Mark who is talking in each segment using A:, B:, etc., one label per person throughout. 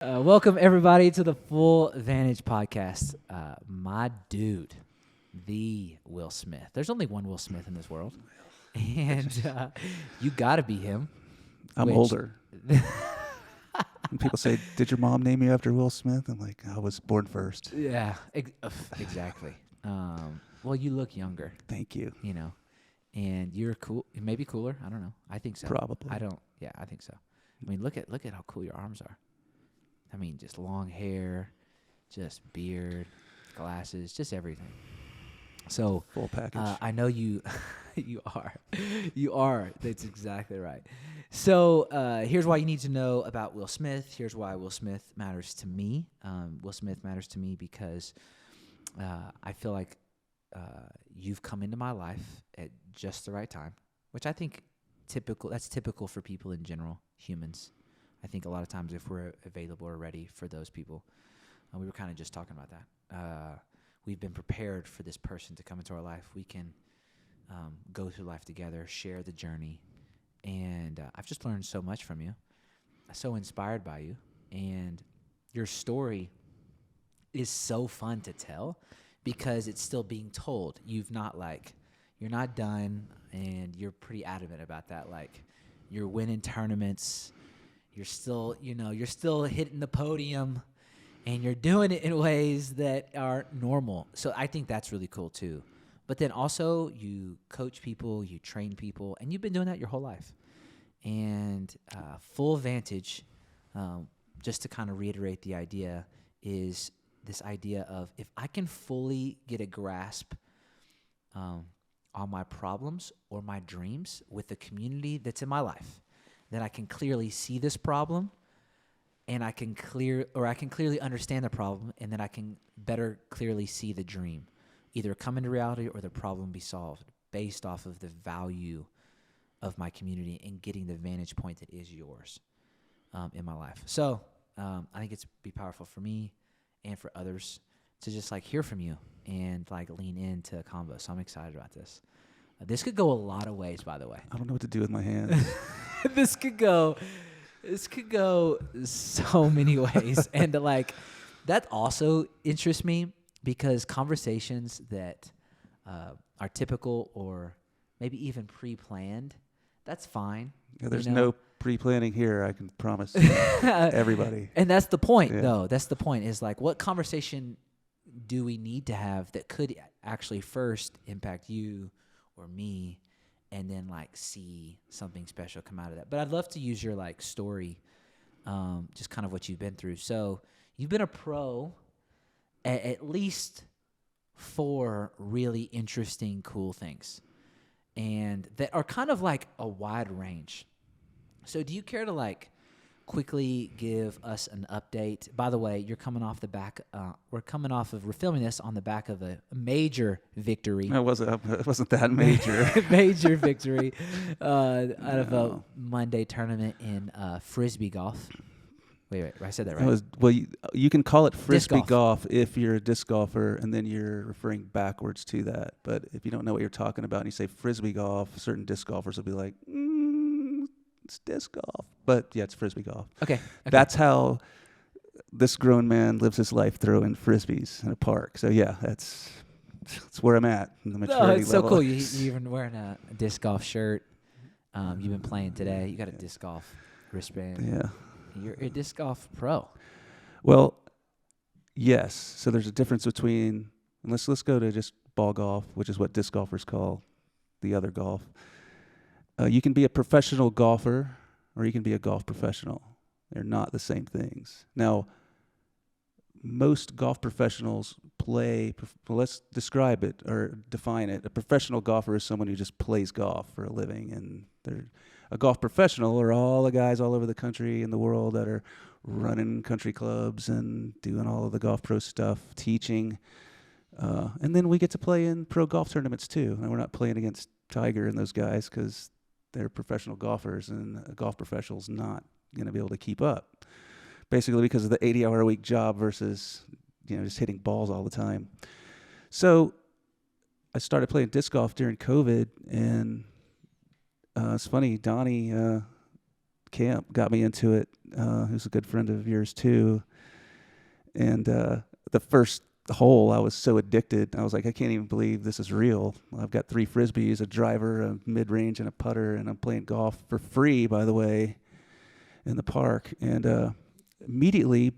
A: Welcome everybody to the Full Vantage podcast. My dude, the Will Smith. There's only one Will Smith in this world, and you got to be him.
B: I'm older. When people say, "Did your mom name you after Will Smith?" I'm like, "I was born first."
A: Yeah, exactly. Well, you look younger.
B: Thank you.
A: You know, and you're cool. Maybe cooler. I don't know. I think so.
B: Probably.
A: I don't. Yeah, I think so. I mean, look at how cool your arms are. I mean, just long hair, just beard, glasses, just everything. So
B: Full package.
A: I know you, you are. That's exactly right. So here's why you need to know about Will Smith. Here's why Will Smith matters to me. Will Smith matters to me because I feel like you've come into my life at just the right time, which I think that's typical for people in general, humans. I think a lot of times if we're available or ready for those people, we were kind of just talking about that. We've been prepared for this person to come into our life. We can go through life together, share the journey, and I've just learned so much from you. I'm so inspired by you, and your story is so fun to tell because it's still being told. You're not done, and you're pretty adamant about that. Like, you're winning tournaments. You're still hitting the podium, and you're doing it in ways that are normal. So I think that's really cool too. But then also you coach people, you train people, and you've been doing that your whole life. And Full Vantage, just to kind of reiterate the idea, is this idea of if I can fully get a grasp on my problems or my dreams with the community that's in my life, then I can clearly see this problem, and I can clearly understand the problem, and then I can better clearly see the dream, either come into reality or the problem be solved based off of the value of my community and getting the vantage point that is yours in my life. So I think it's be powerful for me and for others to just like hear from you and like lean into a combo. So I'm excited about this. This could go a lot of ways, by the way.
B: I don't know what to do with my hands.
A: This could go so many ways. And like that also interests me because conversations that are typical or maybe even pre-planned, that's fine.
B: Yeah, there's no pre-planning here, I can promise everybody.
A: And that's the point, though. That's the point is like, what conversation do we need to have that could actually first impact you or me, and then like see something special come out of that. But I'd love to use your like story, just kind of what you've been through. So you've been a pro at least 4 really interesting, cool things, and that are kind of like a wide range. So do you care to like quickly give us an update? By the way, you're coming off the back. We're filming this on the back of a major victory.
B: It wasn't that major.
A: Major victory out of a Monday tournament in frisbee golf. Wait, I said that right?
B: You can call it frisbee
A: Disc
B: golf if you're a disc golfer, and then you're referring backwards to that. But if you don't know what you're talking about and you say frisbee golf, certain disc golfers will be like, it's disc golf. But yeah, it's frisbee golf.
A: Okay.
B: That's how this grown man lives his life, throwing frisbees in a park. So yeah, that's where I'm at in the maturity
A: it's
B: level.
A: so cool. You're even wearing a disc golf shirt. You've been playing today. You got a disc golf wristband.
B: Yeah.
A: You're a disc golf pro.
B: Well, yes. So there's a difference between, and let's go to just ball golf, which is what disc golfers call the other golf. You can be a professional golfer, or you can be a golf professional. They're not the same things. Now, most golf professionals play, let's describe it or define it. A professional golfer is someone who just plays golf for a living, and a golf professional are all the guys all over the country and the world that are running country clubs and doing all of the golf pro stuff, teaching. And then we get to play in pro golf tournaments too. And we're not playing against Tiger and those guys because they're professional golfers, and a golf professional's not going to be able to keep up. Basically because of the 80-hour-a-week job versus, just hitting balls all the time. So I started playing disc golf during COVID, and it's funny, Donnie camp got me into it. Who's a good friend of yours too. And the first hole, I was so addicted. I was like, I can't even believe this is real. I've got 3 Frisbees, a driver, a mid-range, and a putter, and I'm playing golf for free, by the way, in the park. And immediately,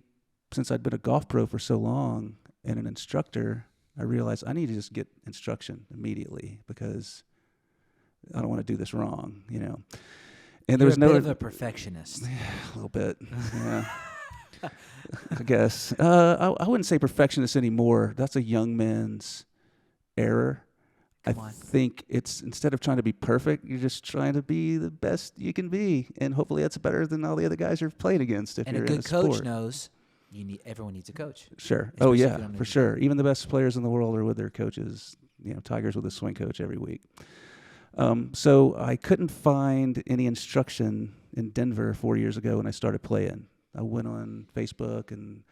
B: since I'd been a golf pro for so long and an instructor, I realized I need to just get instruction immediately because I don't want to do this wrong, you know. And there
A: You're
B: was
A: a
B: no
A: bit of a perfectionist.
B: a little bit, yeah. I guess I wouldn't say perfectionist anymore. That's a young man's error.
A: Come on.
B: Think it's instead of trying to be perfect, you're just trying to be the best you can be, and hopefully that's better than all the other guys you're playing against. If
A: And
B: you're
A: a
B: in
A: good
B: a
A: coach
B: sport.
A: knows everyone needs a coach.
B: Sure.
A: Especially
B: Oh
A: if you
B: yeah,
A: don't know
B: for
A: the
B: sure. Even the best players in the world are with their coaches. You know, Tiger's with a swing coach every week. So I couldn't find any instruction in Denver 4 years ago when I started playing. I went on Facebook and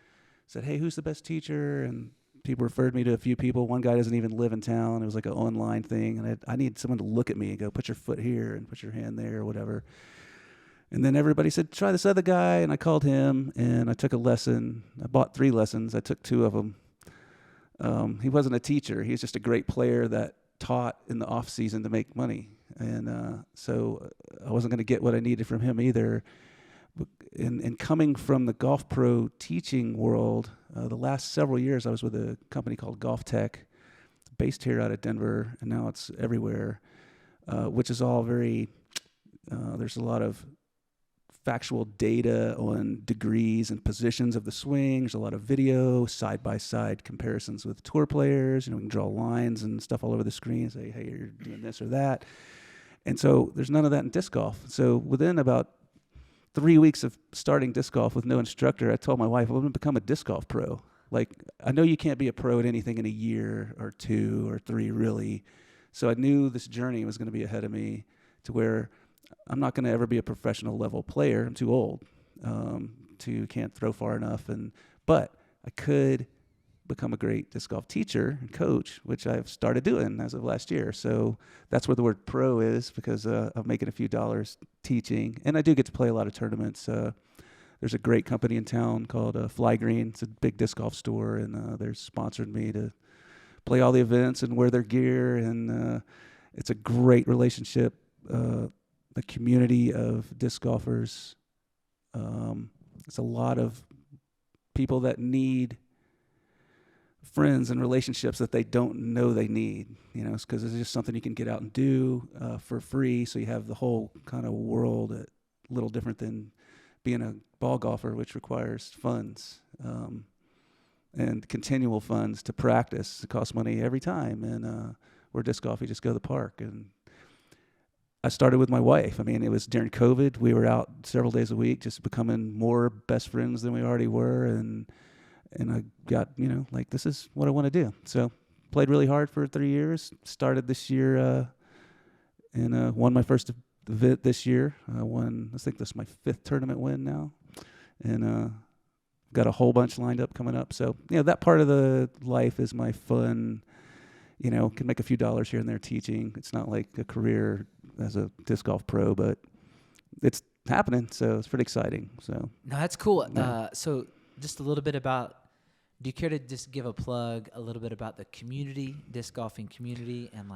B: said, hey, who's the best teacher? And people referred me to a few people. One guy doesn't even live in town. It was like an online thing. And I need someone to look at me and go, put your foot here and put your hand there or whatever. And then everybody said, try this other guy. And I called him and I took a lesson. I bought 3 lessons. I took 2 of them. He wasn't a teacher. He was just a great player that taught in the off season to make money. And so I wasn't going to get what I needed from him either. And coming from the golf pro teaching world, the last several years I was with a company called Golf Tech, based here out of Denver, and now it's everywhere, which is all very, there's a lot of factual data on degrees and positions of the swing. There's a lot of video, side-by-side comparisons with tour players. You know, we can draw lines and stuff all over the screen and say, hey, you're doing this or that. And so there's none of that in disc golf. So within about 3 weeks of starting disc golf with no instructor, I told my wife, I'm going to become a disc golf pro. Like, I know you can't be a pro at anything in a year or 2 or 3, really. So I knew this journey was going to be ahead of me to where I'm not going to ever be a professional level player. I'm too old can't throw far enough. But I could become a great disc golf teacher and coach, which I've started doing as of last year. So that's where the word pro is, because I'm making a few dollars teaching. And I do get to play a lot of tournaments. There's a great company in town called Fly Green. It's a big disc golf store, and they're sponsored me to play all the events and wear their gear. And it's a great relationship. The community of disc golfers, it's a lot of people that need friends and relationships that they don't know they need, you know, because it's just something you can get out and do for free. So you have the whole kind of world a little different than being a ball golfer, which requires funds and continual funds to practice. It costs money every time. And where disc golf, you just go to the park. And I started with my wife. I mean, it was during COVID. We were out several days a week, just becoming more best friends than we already were. And I got, you know, like, this is what I want to do. So played really hard for 3 years. Started this year and won my first event this year. I think this is my 5th tournament win now. And got a whole bunch lined up coming up. So, you know, that part of the life is my fun. You know, can make a few dollars here and there teaching. It's not like a career as a disc golf pro, but it's happening. So it's pretty exciting. So
A: no, that's cool.
B: Yeah.
A: So just a little bit about, do you care to just give a plug a little bit about the community, disc golfing community, and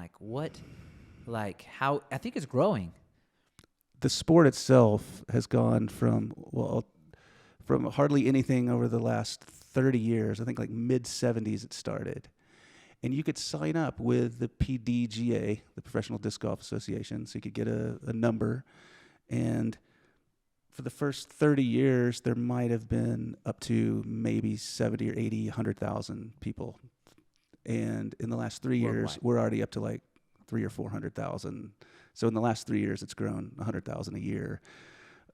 A: how I think it's growing.
B: The sport itself has gone from hardly anything over the last 30 years. I think like mid-70s it started. And you could sign up with the PDGA, the Professional Disc Golf Association, so you could get a number. And for the first 30 years, there might have been up to maybe 70 or 80, 100,000 people. And in the last 3 years,
A: Worldwide.
B: we're already up to like 300,000 or 400,000. So in the last 3 years, it's grown 100,000 a year.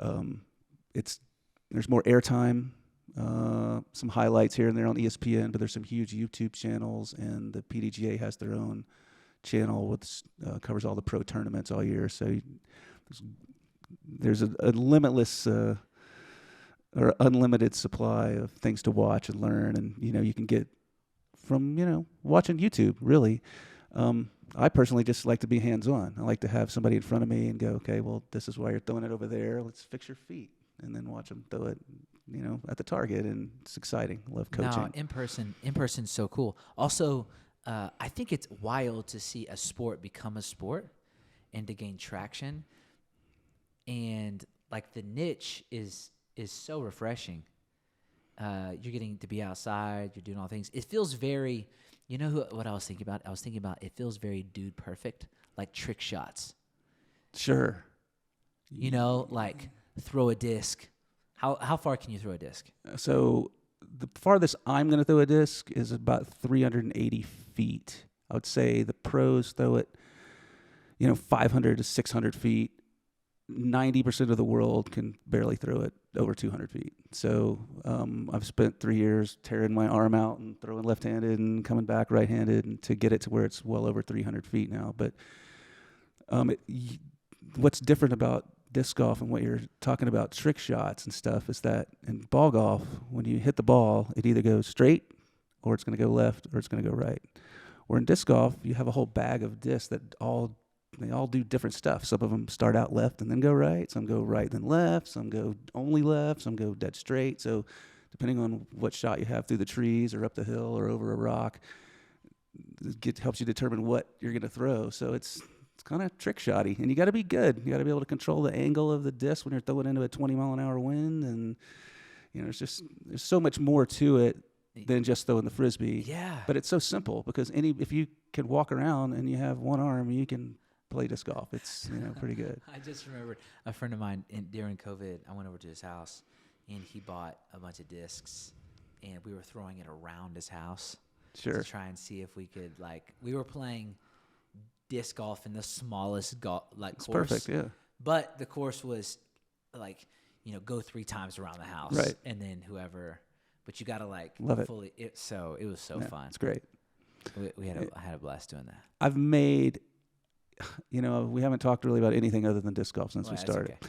B: There's more airtime. Some highlights here and there on ESPN, but there's some huge YouTube channels, and the PDGA has their own channel with covers all the pro tournaments all year. So there's a limitless or unlimited supply of things to watch and learn, and you know, you can get from, you know, watching YouTube really. I personally just like to be hands-on. I like to have somebody in front of me and go, okay, well, this is why you're throwing it over there. Let's fix your feet, and then watch them throw it, at the target. And it's exciting. Love coaching.
A: No, in person's so cool. Also, I think it's wild to see a sport become a sport and to gain traction. And like the niche is so refreshing. You're getting to be outside. You're doing all things. It feels very. You know what I was thinking about? I was thinking about it feels very dude perfect, like trick shots.
B: Sure.
A: Like throw a disc. How far can you throw a disc?
B: So the farthest I'm going to throw a disc is about 380 feet. I would say the pros throw it, 500 to 600 feet. 90% of the world can barely throw it over 200 feet. So I've spent 3 years tearing my arm out and throwing left-handed and coming back right-handed and to get it to where it's well over 300 feet now. But what's different about disc golf and what you're talking about, trick shots and stuff, is that in ball golf, when you hit the ball, it either goes straight or it's going to go left or it's going to go right. Or in disc golf, you have a whole bag of discs that they all do different stuff. Some of them start out left and then go right. Some go right then left. Some go only left. Some go dead straight. So depending on what shot you have through the trees or up the hill or over a rock, it helps you determine what you're going to throw. So it's kind of trick shotty, and you got to be good. You got to be able to control the angle of the disc when you're throwing into a 20-mile-an-hour wind, and there's so much more to it than just throwing the frisbee.
A: Yeah.
B: But it's so simple because if you can walk around and you have one arm, you can play disc golf. It's pretty good.
A: I just remembered a friend of mine during COVID. I went over to his house, and he bought a bunch of discs, and we were throwing it around his house
B: Sure.
A: to try and see if we could we were playing disc golf in the smallest course.
B: Perfect, yeah.
A: But the course was go 3 times around the house,
B: right?
A: And then whoever, but you got to
B: love
A: fully. It was so fun.
B: It's great.
A: I had a blast doing that.
B: I've made, we haven't talked really about anything other than disc golf since we started.
A: Okay.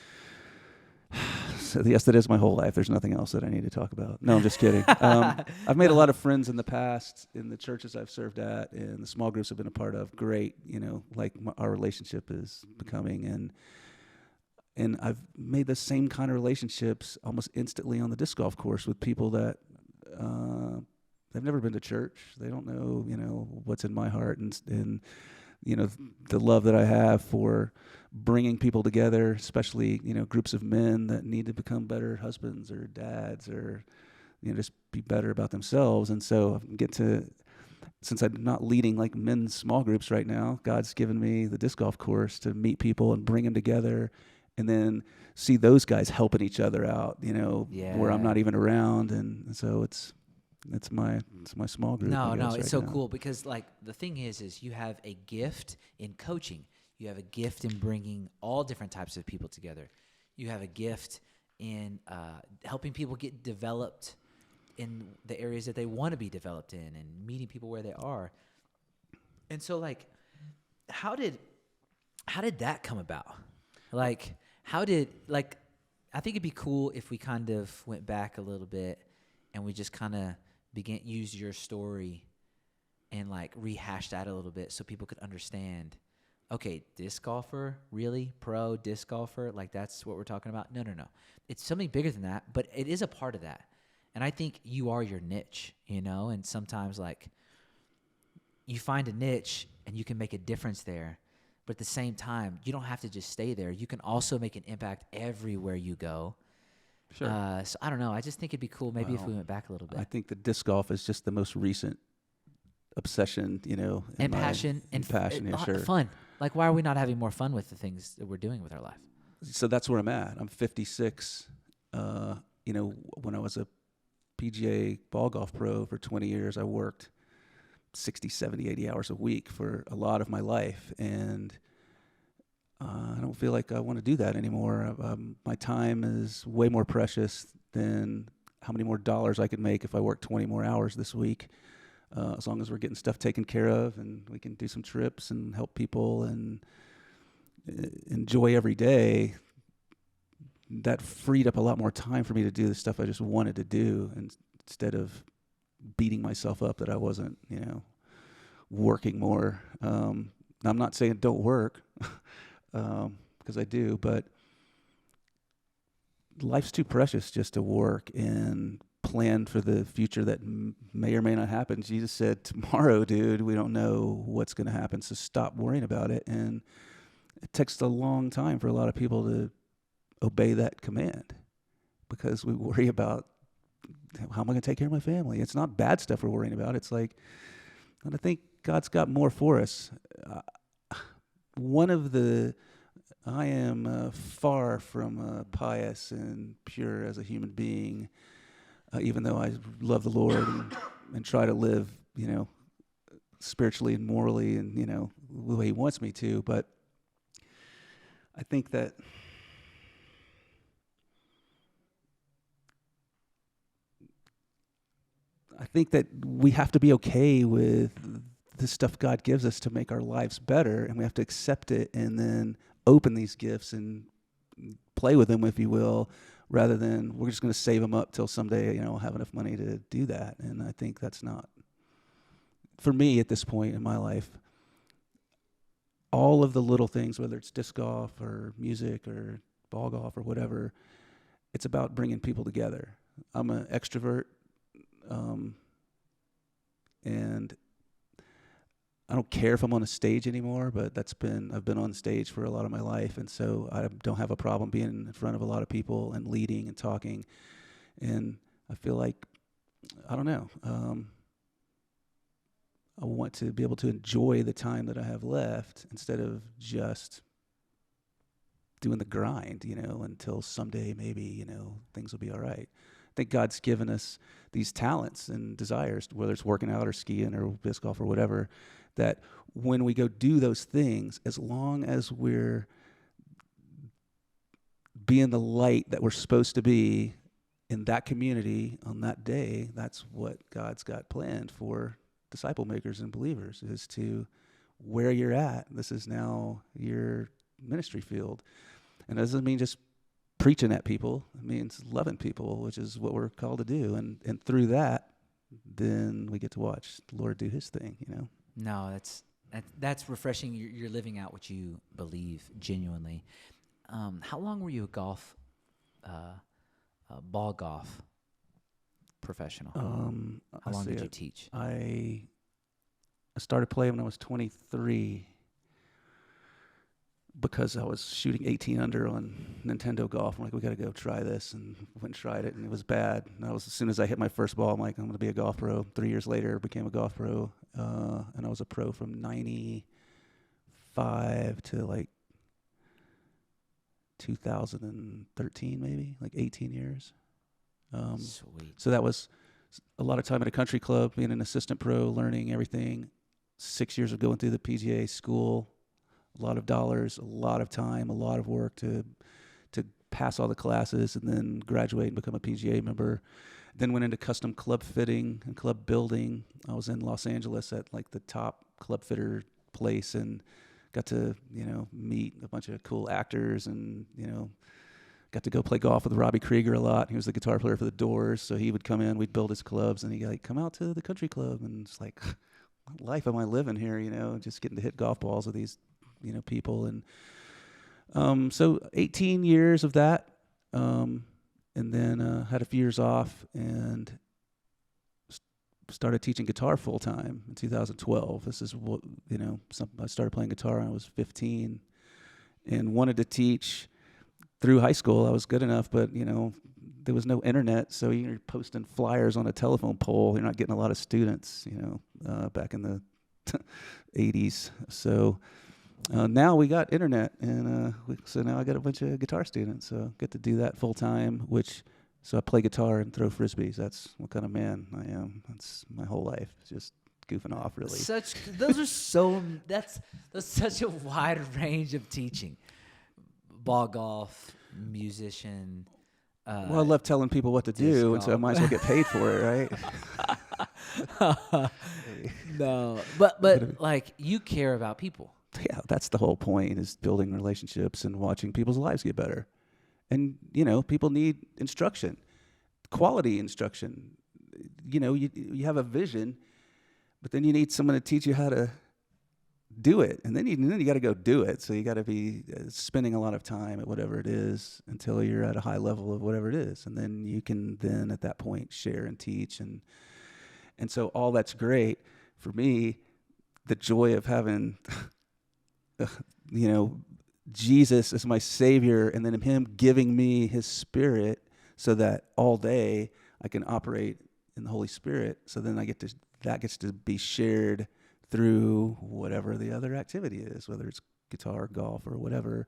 B: So yes, that is my whole life. There's nothing else that I need to talk about. No, I'm just kidding. I've made a lot of friends in the past in the churches I've served at and the small groups I've been a part of. Great, our relationship is becoming, and I've made the same kind of relationships almost instantly on the disc golf course with people that they've never been to church. They don't know, what's in my heart and the love that I have for bringing people together, especially, groups of men that need to become better husbands or dads or, just be better about themselves. And so since I'm not leading men's small groups right now, God's given me the disc golf course to meet people and bring them together and then see those guys helping each other out, where I'm not even around. And so it's my small group.
A: No, it's
B: right
A: so
B: now.
A: cool because the thing is you have a gift in coaching. You have a gift in bringing all different types of people together. You have a gift in helping people get developed in the areas that they want to be developed in and meeting people where they are. And so how did that come about? I think it'd be cool if we kind of went back a little bit and we just kind of use your story and rehash that a little bit so people could understand, okay, disc golfer, really? Pro disc golfer? That's what we're talking about? No. It's something bigger than that, but it is a part of that. And I think you are your niche, and sometimes you find a niche and you can make a difference there. But at the same time, you don't have to just stay there. You can also make an impact everywhere you go.
B: Sure.
A: So I don't know. I just think it'd be cool maybe if we went back a little bit.
B: I think the disc golf is just the most recent obsession,
A: and passion.
B: Yeah, sure.
A: Fun. Why are we not having more fun with the things that we're doing with our life?
B: So that's where I'm at. I'm 56. When I was a PGA ball golf pro for 20 years, I worked 60, 70, 80 hours a week for a lot of my life. And I don't feel like I want to do that anymore. My time is way more precious than how many more dollars I could make if I worked 20 more hours this week. As long as we're getting stuff taken care of and we can do some trips and help people and enjoy every day, that freed up a lot more time for me to do the stuff I just wanted to do, and instead of beating myself up that I wasn't, working more. I'm not saying don't work, because I do, but life's too precious just to work and plan for the future that may or may not happen. Jesus said, tomorrow, dude, we don't know what's going to happen, so stop worrying about it. And it takes a long time for a lot of people to obey that command because we worry about, how am I going to take care of my family? It's not bad stuff we're worrying about. It's like, and I think God's got more for us. I am far from pious and pure as a human being, even though I love the Lord and try to live, spiritually and morally and, the way he wants me to. But I think that we have to be okay with the stuff God gives us to make our lives better, and we have to accept it and then open these gifts and play with them, if you will, rather than we're just going to save them up till someday, I'll have enough money to do that. And I think that's not, for me at this point in my life, all of the little things, whether it's disc golf or music or ball golf or whatever, it's about bringing people together. I'm an extrovert, and I don't care if I'm on a stage anymore, but I've been on stage for a lot of my life, and so I don't have a problem being in front of a lot of people and leading and talking. And I feel like, I don't know, I want to be able to enjoy the time that I have left instead of just doing the grind, until someday maybe, things will be all right. I think God's given us these talents and desires, whether it's working out or skiing or disc golf or whatever, that when we go do those things, as long as we're being the light that we're supposed to be in that community on that day, that's what God's got planned for disciple makers and believers, is to where you're at. This is now your ministry field. And it doesn't mean just preaching at people. It means loving people, which is what we're called to do. And through that, then we get to watch the Lord do his thing,
A: No, that's refreshing. You're living out what you believe genuinely. How long were you a ball golf professional? How long did you teach?
B: I started playing when I was 23 because I was shooting 18 under on Nintendo Golf. I'm like, we got to go try this, and went and tried it, and it was bad. And as soon as I hit my first ball, I'm like, I'm going to be a golf pro. 3 years later, became a golf pro, and I was a pro from 95 to like 2013, maybe, like 18 years.
A: Sweet.
B: So that was a lot of time at a country club, being an assistant pro, learning everything. 6 years of going through the PGA school, a lot of dollars, a lot of time, a lot of work to pass all the classes, and then graduate and become a PGA member. Then went into custom club fitting and club building. I was in Los Angeles at like the top club fitter place, and got to, meet a bunch of cool actors, and, got to go play golf with Robbie Krieger a lot. He was the guitar player for the Doors, so he would come in, we'd build his clubs, and he'd like, come out to the country club. And it's like, what life am I living here, just getting to hit golf balls with these, people. And so 18 years of that, and then had a few years off and started teaching guitar full time in 2012. This is what, I started playing guitar when I was 15 and wanted to teach through high school. I was good enough, but, there was no internet, so you're posting flyers on a telephone pole. You're not getting a lot of students, back in the 80s. So now we got internet, and so now I got a bunch of guitar students, so get to do that full time, so I play guitar and throw frisbees. That's what kind of man I am. That's my whole life, just goofing off, really.
A: That's such a wide range of teaching. Ball golf, musician.
B: Well, I love telling people what to do, and so I might as well get paid for it, right?
A: No, but like, you care about people.
B: Yeah, that's the whole point, is building relationships and watching people's lives get better. And, people need instruction, quality instruction. You have a vision, but then you need someone to teach you how to do it, and then you got to go do it. So you got to be spending a lot of time at whatever it is until you're at a high level of whatever it is, and then you can then at that point share and teach, and so all that's great. For me, the joy of having, you know, Jesus as my Savior, and then Him giving me His Spirit, so that all day I can operate in the Holy Spirit. So then that gets to be shared through whatever the other activity is, whether it's guitar, golf, or whatever,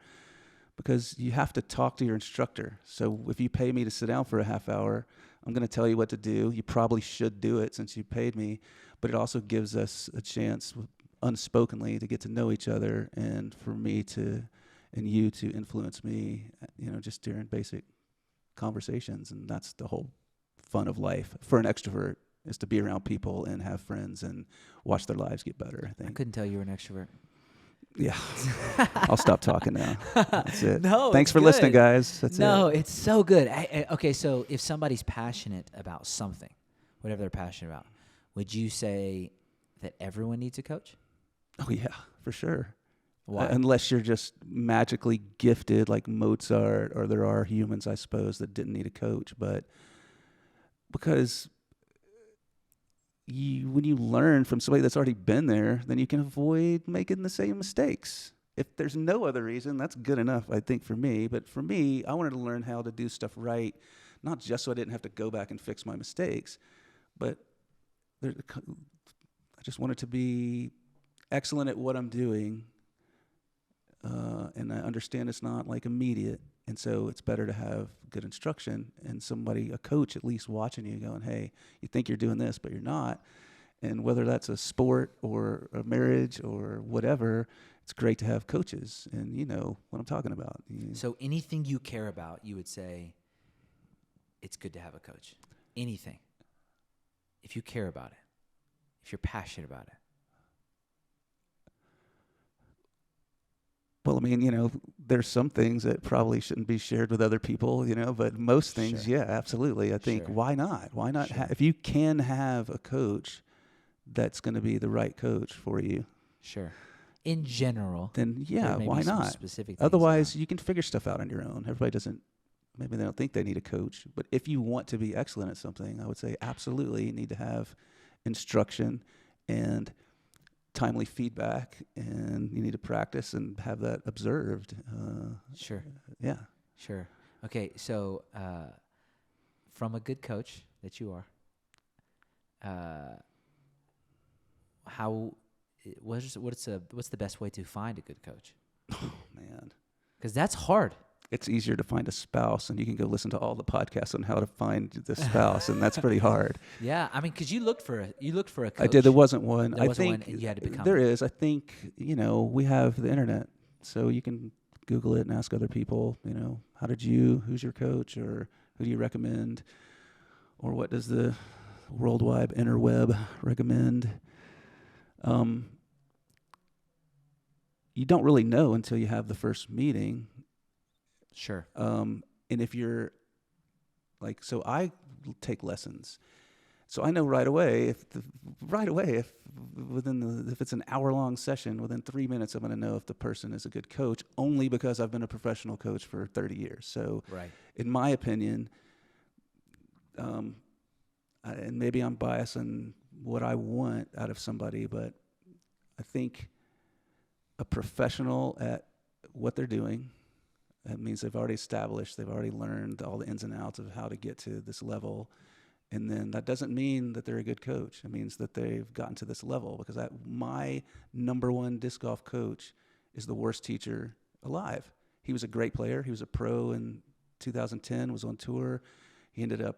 B: because you have to talk to your instructor. So if you pay me to sit down for a half hour, I'm going to tell you what to do. You probably should do it since you paid me, but it also gives us a chance unspokenly to get to know each other, and for me to, and you to influence me, you know, just during basic conversations. And that's the whole fun of life for an extrovert, is to be around people and have friends and watch their lives get better, I think.
A: I couldn't tell you were an extrovert.
B: Yeah. I'll stop talking now. That's it.
A: No,
B: Thanks for listening, guys. That's it.
A: It's so good. Okay, so if somebody's passionate about something, whatever they're passionate about, would you say that everyone needs a coach?
B: Oh, yeah, for sure.
A: Why?
B: Unless you're just magically gifted like Mozart, or there are humans, I suppose, that didn't need a coach. But because when you learn from somebody that's already been there, then you can avoid making the same mistakes. If there's no other reason, that's good enough, I think, for me. But for me, I wanted to learn how to do stuff right, not just so I didn't have to go back and fix my mistakes, but I just wanted to be excellent at what I'm doing. And I understand it's not like immediate. And so it's better to have good instruction and somebody, a coach at least, watching you going, hey, you think you're doing this, but you're not. And whether that's a sport or a marriage or whatever, it's great to have coaches. And you know what I'm talking about.
A: So anything you care about, you would say it's good to have a coach. Anything. If you care about it, if you're passionate about it.
B: Well, I mean, you know, there's some things that probably shouldn't be shared with other people, you know, but most things,
A: Sure.
B: yeah, absolutely. I think,
A: Sure.
B: why not? Why not?
A: Sure.
B: If you can have a coach that's going to be the right coach for you,
A: Sure. In general.
B: then
A: there
B: yeah,
A: may
B: why
A: be some
B: not?
A: specific things
B: Otherwise,
A: about-
B: you can figure stuff out on your own. Everybody doesn't, maybe they don't think they need a coach. But if you want to be excellent at something, I would say absolutely you need to have instruction and timely feedback, and you need to practice and have that observed.
A: Sure.
B: Yeah.
A: Sure. Okay, so from a good coach that you are, what's the best way to find a good coach?
B: Oh, man.
A: Because that's hard.
B: It's easier to find a spouse, and you can go listen to all the podcasts on how to find the spouse, and that's pretty hard.
A: Yeah, I mean, because you looked for a coach.
B: I did. There wasn't one.
A: There
B: I
A: wasn't
B: think
A: one, and you had to become
B: there
A: one.
B: is. I think, you know, we have the internet, so you can Google it and ask other people, you know, who's your coach, or who do you recommend, or what does the World Wide Interweb recommend? You don't really know until you have the first meeting.
A: Sure.
B: And if you're like, so I take lessons, so I know right away if it's an hour-long session, within 3 minutes I'm going to know if the person is a good coach, only because I've been a professional coach for 30 years. So,
A: Right.
B: in my opinion, and maybe I'm biased on what I want out of somebody, but I think a professional at what they're doing. That means they've already established, they've already learned all the ins and outs of how to get to this level. And then that doesn't mean that they're a good coach. It means that they've gotten to this level, because my number one disc golf coach is the worst teacher alive. He was a great player. He was a pro in 2010, was on tour. He ended up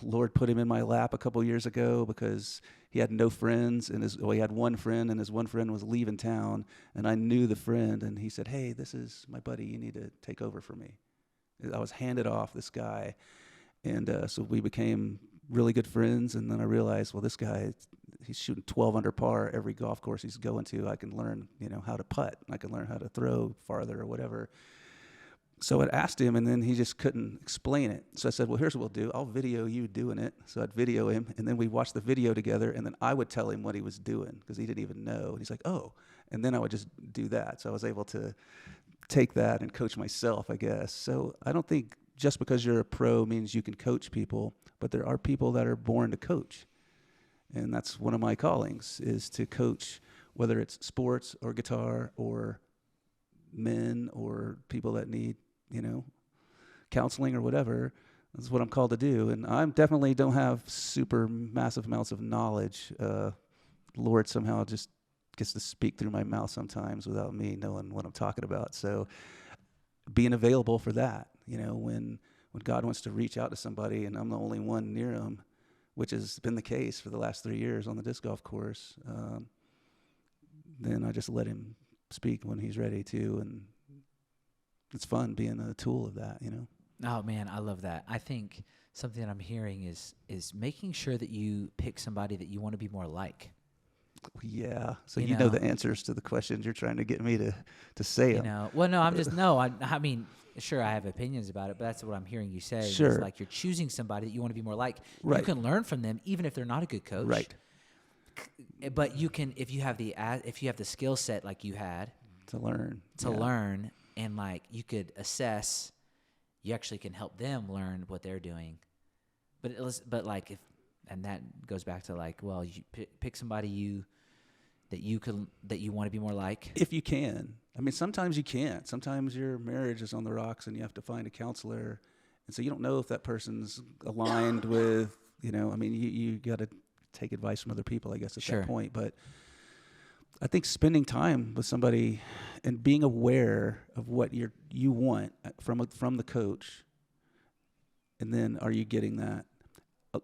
B: Lord put him in my lap a couple years ago because he had no friends, and he had one friend, and his one friend was leaving town, and I knew the friend, and he said, hey, this is my buddy, you need to take over for me. I was handed off this guy, and so we became really good friends, and then I realized, well, this guy, he's shooting 12 under par every golf course he's going to. I can learn, how to putt, and I can learn how to throw farther or whatever. So I asked him, and then he just couldn't explain it. So I said, well, here's what we'll do. I'll video you doing it. So I'd video him, and then we'd watch the video together, and then I would tell him what he was doing because he didn't even know. And he's like, oh. And then I would just do that. So I was able to take that and coach myself, I guess. So I don't think just because you're a pro means you can coach people, but there are people that are born to coach. And that's one of my callings, is to coach, whether it's sports or guitar or men or people that need, counseling or whatever. That's what I'm called to do. And I definitely don't have super massive amounts of knowledge. Lord somehow just gets to speak through my mouth sometimes without me knowing what I'm talking about. So being available for that, when God wants to reach out to somebody and I'm the only one near them, which has been the case for the last 3 years on the disc golf course, then I just let him speak when he's ready to, and it's fun being a tool of that,
A: Oh man, I love that. I think something that I'm hearing is making sure that you pick somebody that you want to be more like.
B: Yeah. So you know the answers to the questions you're trying to get me to say them.
A: Well, no, I'm just no. I mean, sure, I have opinions about it, but that's what I'm hearing you say.
B: Sure.
A: It's like you're choosing somebody that you want to be more like.
B: Right.
A: You can learn from them, even if they're not a good coach.
B: Right.
A: But you can, if you have the skill set like you had
B: to learn,
A: and like you could assess, you actually can help them learn what they're doing. But like and that goes back to like, well, you pick somebody that you want to be more like.
B: If you can. I mean, sometimes you can't. Sometimes your marriage is on the rocks and you have to find a counselor. And so you don't know if that person's aligned with, you got to take advice from other people, I guess, at that point. But I think spending time with somebody and being aware of what you want from the coach, and then are you getting that?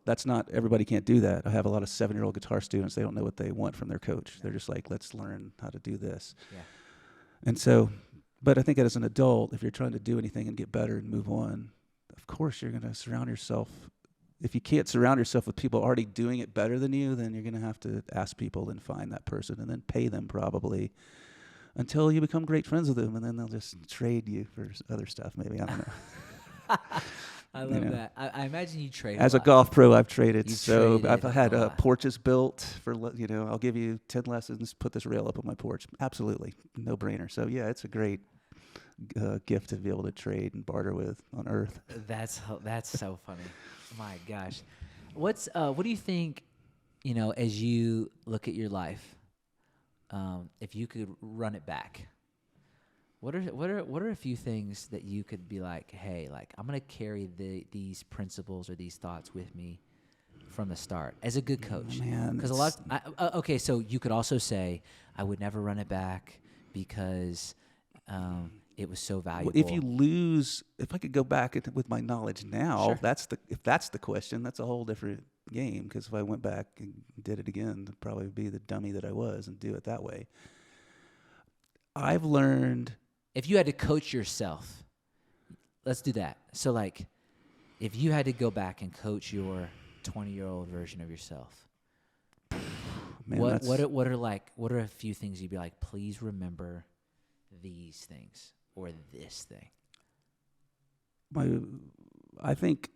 B: That's not, everybody can't do that. I have a lot of 7-year-old guitar students. They don't know what they want from their coach. They're just like, let's learn how to do this. Yeah. And so, but I think as an adult, if you're trying to do anything and get better and move on, of course you're going to surround yourself. If you can't surround yourself with people already doing it better than you, then you're going to have to ask people and find that person and then pay them probably until you become great friends with them, and then they'll just trade you for other stuff maybe. I don't know.
A: I love that. I imagine you trade.
B: As a golf pro, I've traded. I've had porches built for, I'll give you 10 lessons, put this rail up on my porch. Absolutely. No brainer. So yeah, it's a great gift to be able to trade and barter with on earth.
A: That's so funny. My gosh. What do you think, as you look at your life, if you could run it back, what are a few things that you could be like, hey, like I'm gonna carry these principles or these thoughts with me from the start as a good coach? Because okay, so you could also say I would never run it back because it was so valuable.
B: If I could go back with my knowledge now, if that's the question, that's a whole different game. Because if I went back and did it again, I'd probably be the dummy that I was and do it that way. I've learned.
A: If you had to coach yourself, let's do that. So like, if you had to go back and coach your 20-year-old version of yourself,
B: man,
A: what are a few things you'd be like, please remember these things or this thing?
B: I think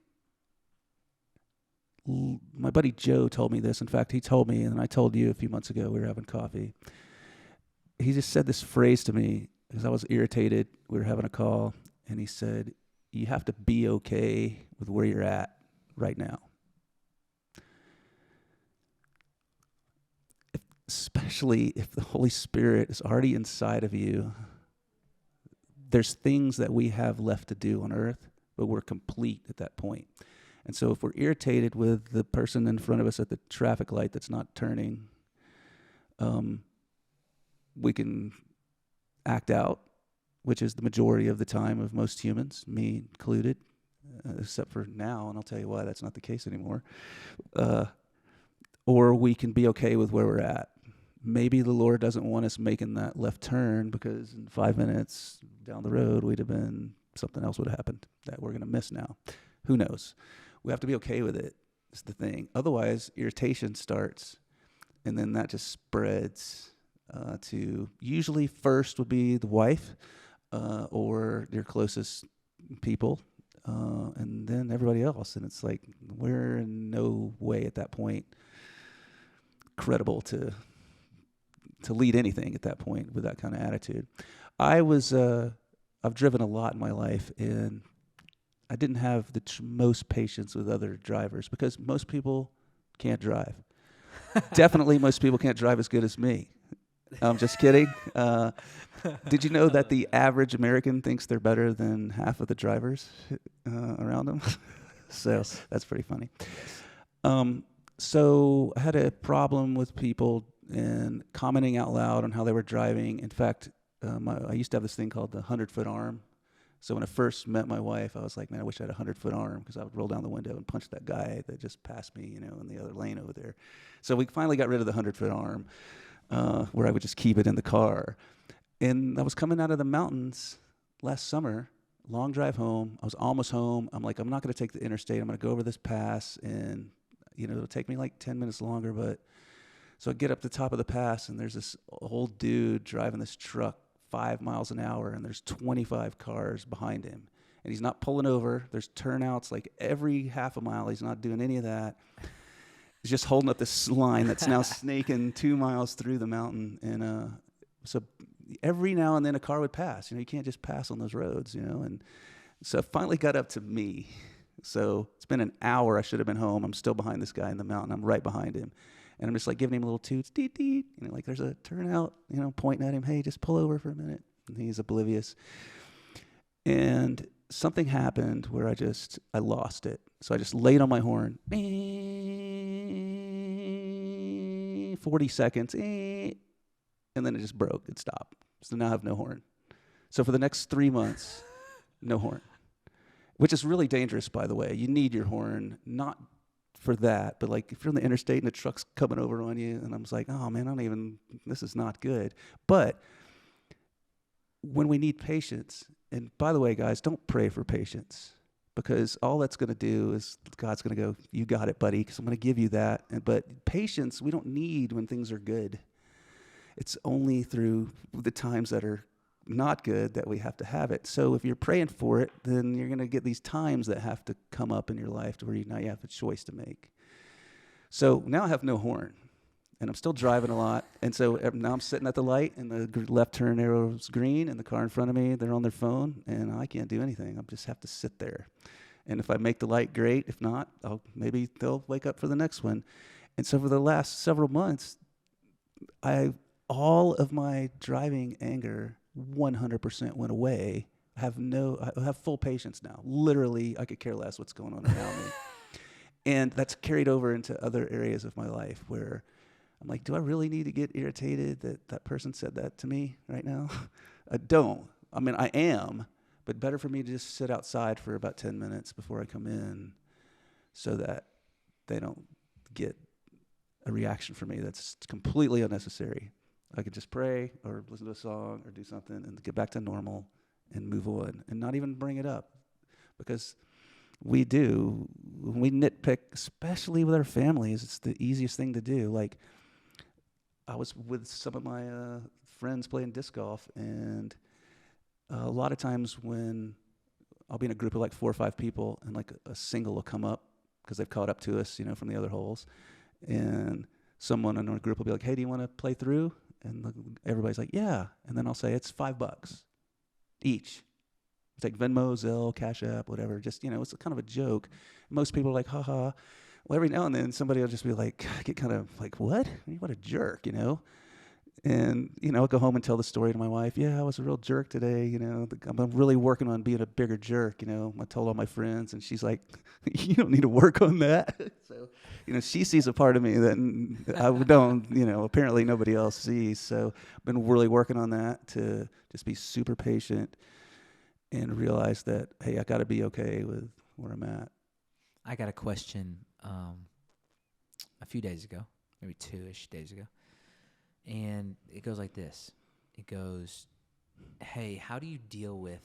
B: my buddy Joe told me this. In fact, he told me, and I told you a few months ago, we were having coffee. He just said this phrase to me because I was irritated. We were having a call, and he said, you have to be okay with where you're at right now. Especially if the Holy Spirit is already inside of you. There's things that we have left to do on earth, but we're complete at that point. And so if we're irritated with the person in front of us at the traffic light that's not turning, we can act out, which is the majority of the time of most humans, me included, except for now, and I'll tell you why that's not the case anymore. Or we can be okay with where we're at. Maybe the Lord doesn't want us making that left turn because in 5 minutes down the road, something else would have happened that we're going to miss now. Who knows? We have to be okay with it, is the thing. Otherwise, irritation starts, and then that just spreads to usually first would be the wife. or your closest people, and then everybody else. And it's like we're in no way at that point credible to lead anything at that point with that kind of attitude. I've driven a lot in my life, and I didn't have the most patience with other drivers because most people can't drive. Definitely, most people can't drive as good as me. I'm just kidding. Did you know that the average American thinks they're better than half of the drivers around them? So
A: Yes.
B: that's pretty funny. So I had a problem with people and commenting out loud on how they were driving. In fact, I used to have this thing called the 100-foot arm. So when I first met my wife, I was like, man, I wish I had a 100-foot arm because I would roll down the window and punch that guy that just passed me, in the other lane over there. So we finally got rid of the 100-foot arm, where I would just keep it in the car. And I was coming out of the mountains last summer, long drive home. I was almost home. I'm like, I'm not going to take the interstate. I'm going to go over this pass, and it'll take me like 10 minutes longer. But so I get up the top of the pass, and there's this old dude driving this truck 5 miles an hour, and there's 25 cars behind him, and he's not pulling over. There's turnouts like every half a mile. He's not doing any of that. He's just holding up this line that's now snaking 2 miles through the mountain. And so every now and then a car would pass. You can't just pass on those roads, and so it finally got up to me. So it's been an hour. I should have been home. I'm still behind this guy in the mountain. I'm right behind him. And I'm just like giving him a little toots, deet, deet. Like there's a turnout, pointing at him. Hey, just pull over for a minute. And he's oblivious. And something happened where I lost it. So I just laid on my horn. 40 seconds. And then it just broke. It stopped. So now I have no horn. So for the next 3 months, no horn. Which is really dangerous, by the way. You need your horn, not for that, but like if you're on the interstate and the truck's coming over on you, and I'm just like, oh man, this is not good. But when we need patience, and by the way, guys, don't pray for patience, because all that's going to do is God's going to go, you got it, buddy, because I'm going to give you that. But patience, we don't need when things are good. It's only through the times that are not good that we have to have it. So if you're praying for it, then you're going to get these times that have to come up in your life to where now you have a choice to make. So now I have no horn, and I'm still driving a lot. And so now I'm sitting at the light, and the left turn arrow is green, and the car in front of me, they're on their phone, and I can't do anything. I just have to sit there. And if I make the light, great. If not, maybe they'll wake up for the next one. And so for the last several months, all of my driving anger 100% went away. I have full patience now. Literally, I could care less what's going on around me. And that's carried over into other areas of my life where I'm like, do I really need to get irritated that person said that to me right now? I don't. I mean, I am, but better for me to just sit outside for about 10 minutes before I come in so that they don't get a reaction from me that's completely unnecessary. I could just pray or listen to a song or do something and get back to normal and move on and not even bring it up. Because we nitpick, especially with our families, it's the easiest thing to do. Like, I was with some of my friends playing disc golf, and a lot of times when I'll be in a group of like 4 or 5 people, and like a single will come up because they've caught up to us, from the other holes, and someone in our group will be like, hey, do you want to play through? And everybody's like, yeah. And then I'll say, it's $5 each. It's like Venmo, Zelle, Cash App, whatever. Just, it's kind of a joke. Most people are like, haha. Well, every now and then somebody will just be like, get kind of like, what? What a jerk, And, I'll go home and tell the story to my wife. Yeah, I was a real jerk today. I'm really working on being a bigger jerk. I told all my friends, and she's like, you don't need to work on that. So, she sees a part of me that I don't, apparently nobody else sees. So I've been really working on that to just be super patient and realize that, hey, I got to be okay with where I'm at.
A: I got a question a few days ago, maybe 2-ish days ago. And it goes like this. It goes, hey, how do you deal with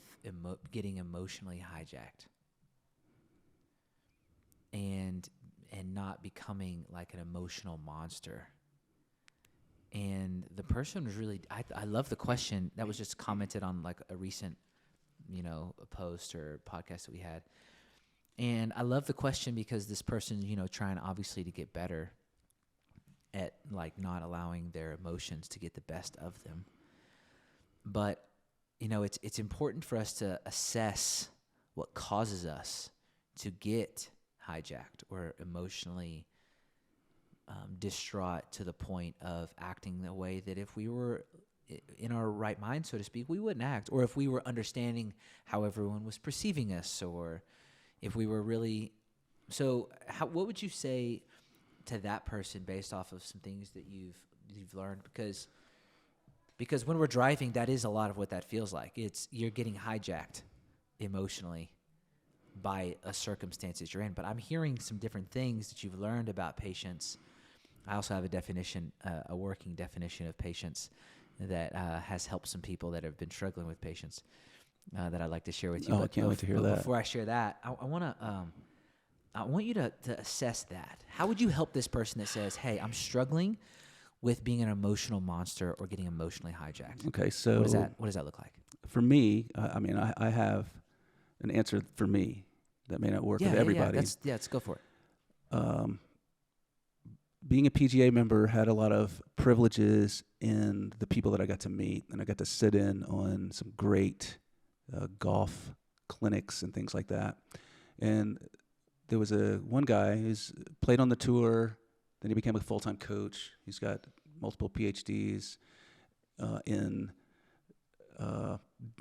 A: getting emotionally hijacked? And not becoming like an emotional monster. And the person was really, I love the question that was just commented on like a recent, a post or podcast that we had. And I love the question because this person, trying obviously to get better at like not allowing their emotions to get the best of them. But, it's important for us to assess what causes us to get hijacked or emotionally distraught to the point of acting the way that if we were in our right mind, so to speak, we wouldn't act. Or if we were understanding how everyone was perceiving us, or if we were really. So what would you say to that person based off of some things that you've learned? Because when we're driving, that is a lot of what that feels like. You're getting hijacked emotionally by a circumstance that you're in. But I'm hearing some different things that you've learned about patience. I also have a definition, a working definition of patience that has helped some people that have been struggling with patience that I'd like to share with you.
B: Oh, I can't wait to hear that.
A: Before I share that, I want you to assess that. How would you help this person that says, hey, I'm struggling with being an emotional monster or getting emotionally hijacked?
B: Okay, so
A: what does that look like?
B: For me, I have an answer for me that may not work with everybody.
A: Let's go for it.
B: Being a PGA member had a lot of privileges in the people that I got to meet, and I got to sit in on some great golf clinics and things like that. And there was one guy who's played on the tour, then he became a full-time coach. He's got multiple PhDs in I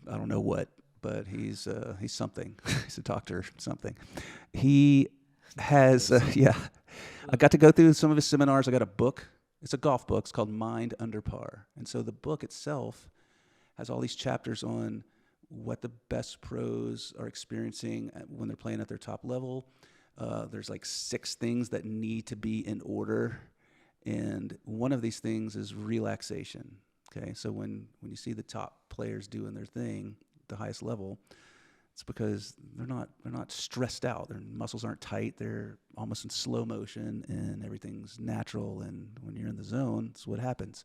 B: don't know what, but he's something. He's a doctor, something. He has I got to go through some of his seminars. I got a book. It's a golf book. It's called Mind Under Par. And so the book itself has all these chapters on what the best pros are experiencing when they're playing at their top level. There's like 6 things that need to be in order. And one of these things is relaxation. Okay, so when you see the top players doing their thing, the highest level, it's because they're not stressed out. Their muscles aren't tight. They're almost in slow motion, and everything's natural. And when you're in the zone, it's what happens.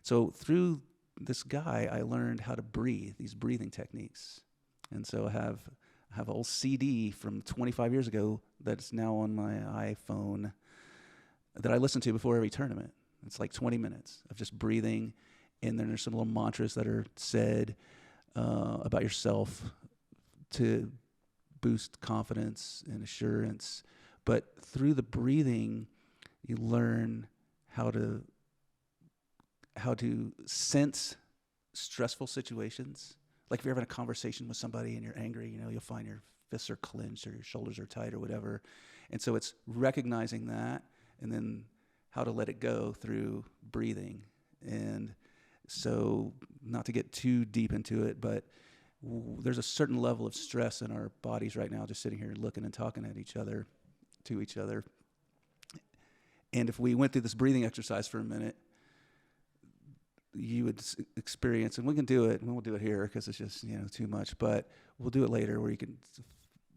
B: So through this guy, I learned how to breathe, these breathing techniques. And so I have an old CD from 25 years ago that's now on my iPhone that I listen to before every tournament. It's like 20 minutes of just breathing, and then there's some little mantras that are said about yourself to boost confidence and assurance. But through the breathing, you learn how to sense stressful situations. Like if you're having a conversation with somebody and you're angry, you'll find your fists are clenched or your shoulders are tight or whatever. And so it's recognizing that and then how to let it go through breathing. And so not to get too deep into it, but there's a certain level of stress in our bodies right now, just sitting here looking and talking at each other, to each other. And if we went through this breathing exercise for a minute, you would experience, and we can do it, and we'll do it here because it's just too much, but we'll do it later where you can,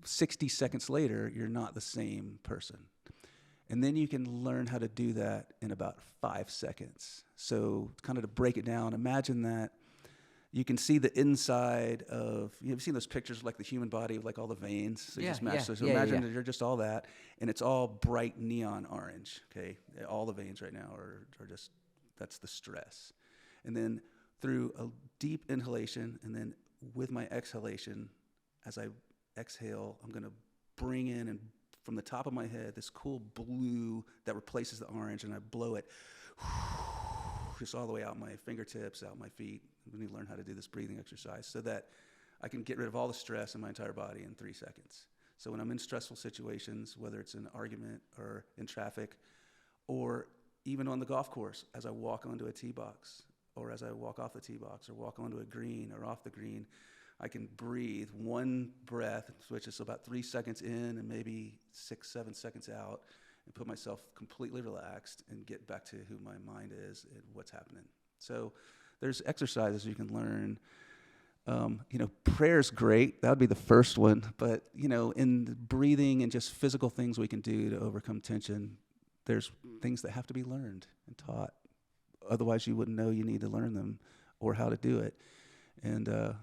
B: 60 seconds later, you're not the same person. And then you can learn how to do that in about 5 seconds. So kind of to break it down, imagine that you can see the inside of, you've seen those pictures of like the human body with like all the veins. So you just match those. So imagine that you're just all that, and it's all bright neon orange, okay? All the veins right now are just, that's the stress. And then through a deep inhalation, and then with my exhalation, as I exhale, I'm going to bring in and from the top of my head this cool blue that replaces the orange, and I blow it just all the way out my fingertips, out my feet. We need to learn how to do this breathing exercise so that I can get rid of all the stress in my entire body in 3 seconds. So when I'm in stressful situations, whether it's an argument or in traffic, or even on the golf course, as I walk onto a tee box, or as I walk off the tee box, or walk onto a green or off the green, I can breathe one breath, which is about 3 seconds in and maybe 6, 7 seconds out, and put myself completely relaxed and get back to who my mind is and what's happening. So there's exercises you can learn. Prayer's great. That would be the first one. But, in breathing and just physical things we can do to overcome tension, there's things that have to be learned and taught Otherwise, you wouldn't know you need to learn them or how to do it. And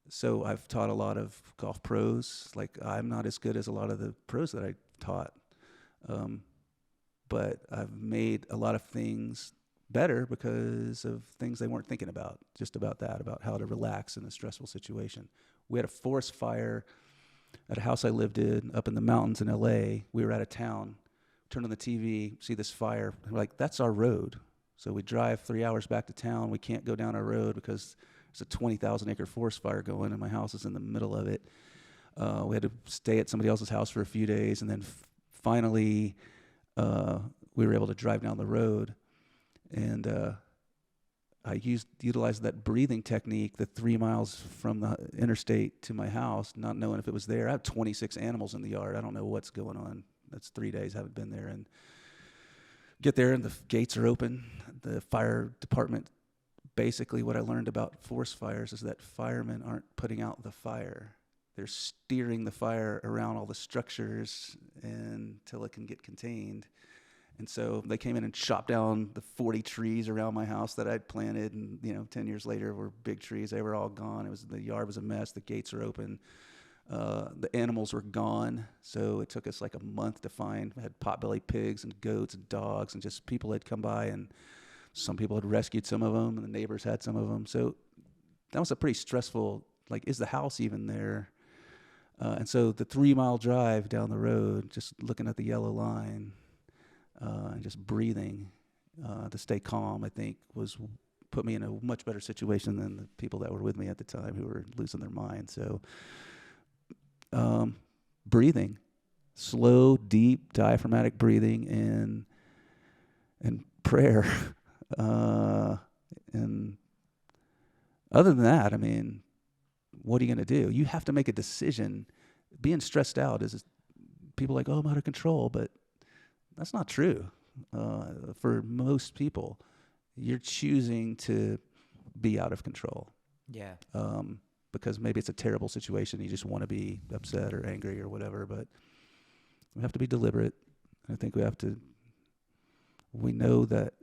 B: so I've taught a lot of golf pros. Like, I'm not as good as a lot of the pros that I taught, but I've made a lot of things better because of things they weren't thinking about, just about that, about how to relax in a stressful situation. We had a forest fire at a house I lived in up in the mountains in LA. We were out of town, turned on the TV, see this fire. We're like, that's our road. So we drive 3 hours back to town. We can't go down our road because there's a 20,000 acre forest fire going and my house is in the middle of it. We had to stay at somebody else's house for a few days, and then finally we were able to drive down the road. And I utilized that breathing technique, the 3 miles from the interstate to my house, not knowing if it was there. I have 26 animals in the yard. I don't know what's going on. That's 3 days, haven't been there. And get there, and the gates are open. The fire department, basically what I learned about forest fires is that firemen aren't putting out the fire. They're steering the fire around all the structures until it can get contained. And so they came in and chopped down the 40 trees around my house that I'd planted. And, 10 years later were big trees. They were all gone. The yard was a mess. The gates are open. The animals were gone. So it took us like a month to find. We had potbelly pigs and goats and dogs, and just people had come by, and some people had rescued some of them, and the neighbors had some of them. So that was a pretty stressful, like, is the house even there? And so the 3 mile drive down the road, just looking at the yellow line, and just breathing to stay calm, I think put me in a much better situation than the people that were with me at the time who were losing their minds. So breathing, slow, deep, diaphragmatic breathing, and prayer. And other than that, I mean, what are you going to do? You have to make a decision. Being stressed out is, people are like, oh, I'm out of control, but that's not true. For most people, you're choosing to be out of control.
A: Yeah.
B: Because maybe it's a terrible situation. You just want to be upset or angry or whatever, but we have to be deliberate. I think we know that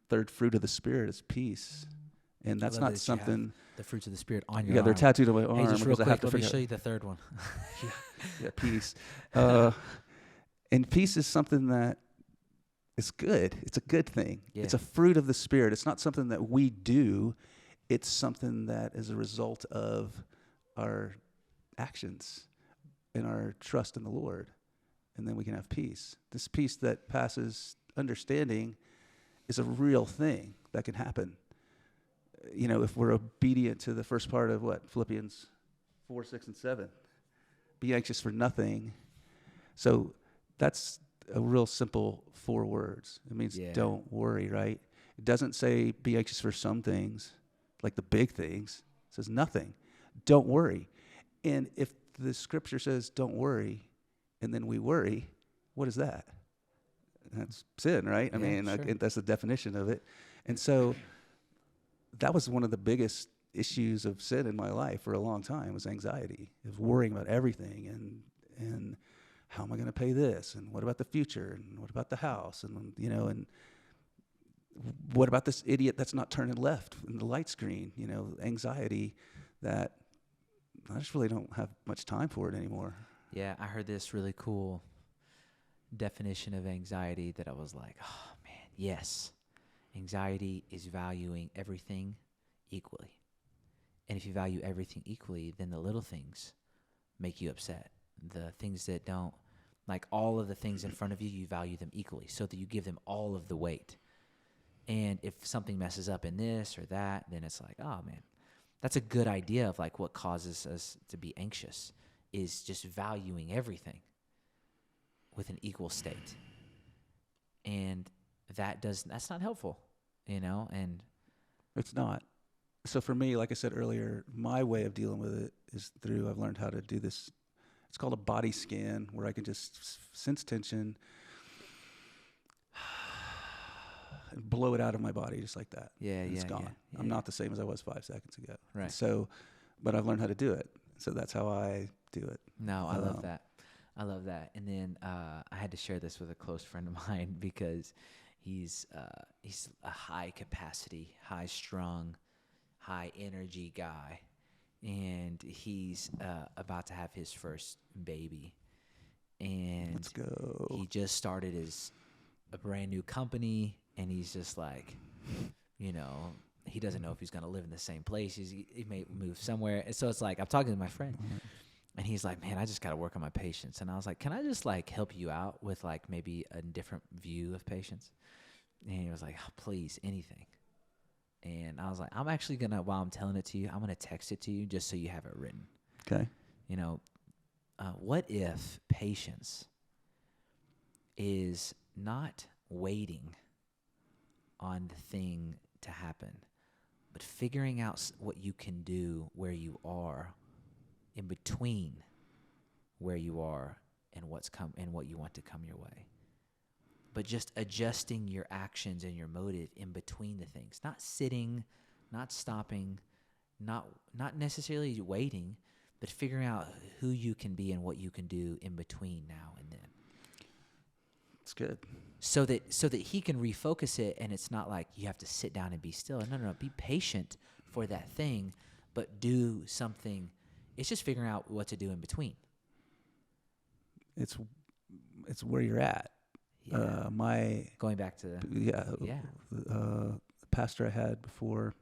B: third fruit of the Spirit is peace. And that's not something.
A: The fruits of the Spirit on your
B: arm.
A: Yeah,
B: they're tattooed on my arm.
A: Hey, just real
B: because
A: quick,
B: I have to
A: let me show you the third one.
B: yeah, peace. And peace is something that is good. It's a good thing. Yeah. It's a fruit of the Spirit. It's not something that we do. It's something that is a result of our actions and our trust in the Lord. And then we can have peace. This peace that passes understanding is a real thing that can happen. If we're obedient to the first part of Philippians 4, 6, and 7. Be anxious for nothing. So that's a real simple 4 words. It means don't worry, right? It doesn't say be anxious for some things, like the big things. It says nothing. Don't worry. And if the scripture says don't worry, and then we worry, what is that? That's sin, right? I mean, sure. That's the definition of it. And so that was one of the biggest issues of sin in my life for a long time, was anxiety, of worrying about everything, and how am I going to pay this, and what about the future, and what about the house, and and what about this idiot that's not turning left in the light screen? Anxiety that I just really don't have much time for it anymore.
A: Yeah, I heard this really cool definition of anxiety that I was like, oh man, yes. Anxiety is valuing everything equally. And if you value everything equally, then the little things make you upset. The things that don't, like all of the things in front of you, you value them equally so that you give them all of the weight. And if something messes up in this or that, then it's like, oh man, that's a good idea of like what causes us to be anxious, is just valuing everything with an equal state. And that's not helpful, and
B: it's not. So for me, like I said earlier, my way of dealing with it is I've learned how to do this. It's called a body scan, where I can just sense tension and blow it out of my body just like that. It's gone.
A: Yeah.
B: I'm not the same as I was 5 seconds ago.
A: Right.
B: So, but I've learned how to do it. So that's how I do it.
A: No, I love that. And then I had to share this with a close friend of mine because He's a high capacity, high strung, high energy guy, and he's about to have his first baby. And
B: Let's go.
A: he just started a brand new company, and he's just like, he doesn't know if he's going to live in the same place. He may move somewhere. And so it's like, I'm talking to my friend, and he's like, man, I just got to work on my patience. And I was like, can I just like help you out with like maybe a different view of patience? And he was like, oh, please, anything. And I was like, I'm actually going to, while I'm telling it to you, I'm going to text it to you just so you have it written.
B: Okay.
A: What if patience is not waiting on the thing to happen, but figuring out what you can do where you are in between where you are and what you want to come your way, but just adjusting your actions and your motive in between the things, not sitting, not stopping, not necessarily waiting, but figuring out who you can be and what you can do in between now and then.
B: It's good.
A: So that he can refocus it, and it's not like you have to sit down and be still. No. Be patient for that thing, but do something. It's just figuring out what to do in between.
B: It's where you're at.
A: Yeah. Going back to
B: the pastor I had before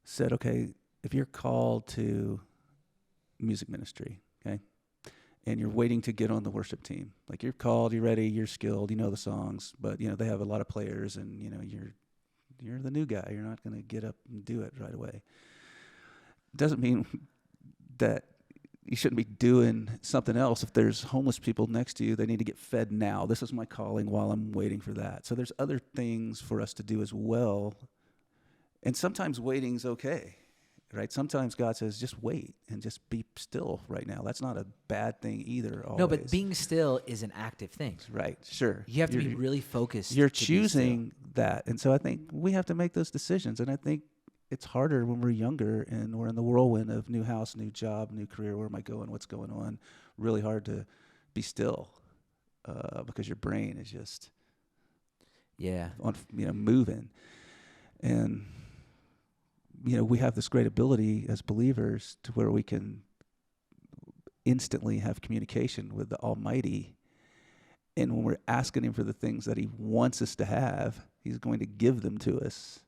B: said, okay, if you're called to music ministry, okay, and you're waiting to get on the worship team, like you're called, you're ready, you're skilled, you know the songs, but they have a lot of players, and you're the new guy. You're not going to get up and do it right away. Doesn't mean that you shouldn't be doing something else. If there's homeless people next to you, they need to get fed now. This is my calling while I'm waiting for that. So there's other things for us to do as well. And sometimes waiting's okay, right? Sometimes God says, just wait and just be still right now. That's not a bad thing either. Always.
A: No, but being still is an active thing.
B: Right, sure.
A: You have to be really focused.
B: You're choosing that. And so I think we have to make those decisions. And I think it's harder when we're younger and we're in the whirlwind of new house, new job, new career. Where am I going? What's going on? Really hard to be still because your brain is just moving. And we have this great ability as believers to where we can instantly have communication with the Almighty. And when we're asking Him for the things that He wants us to have, He's going to give them to us.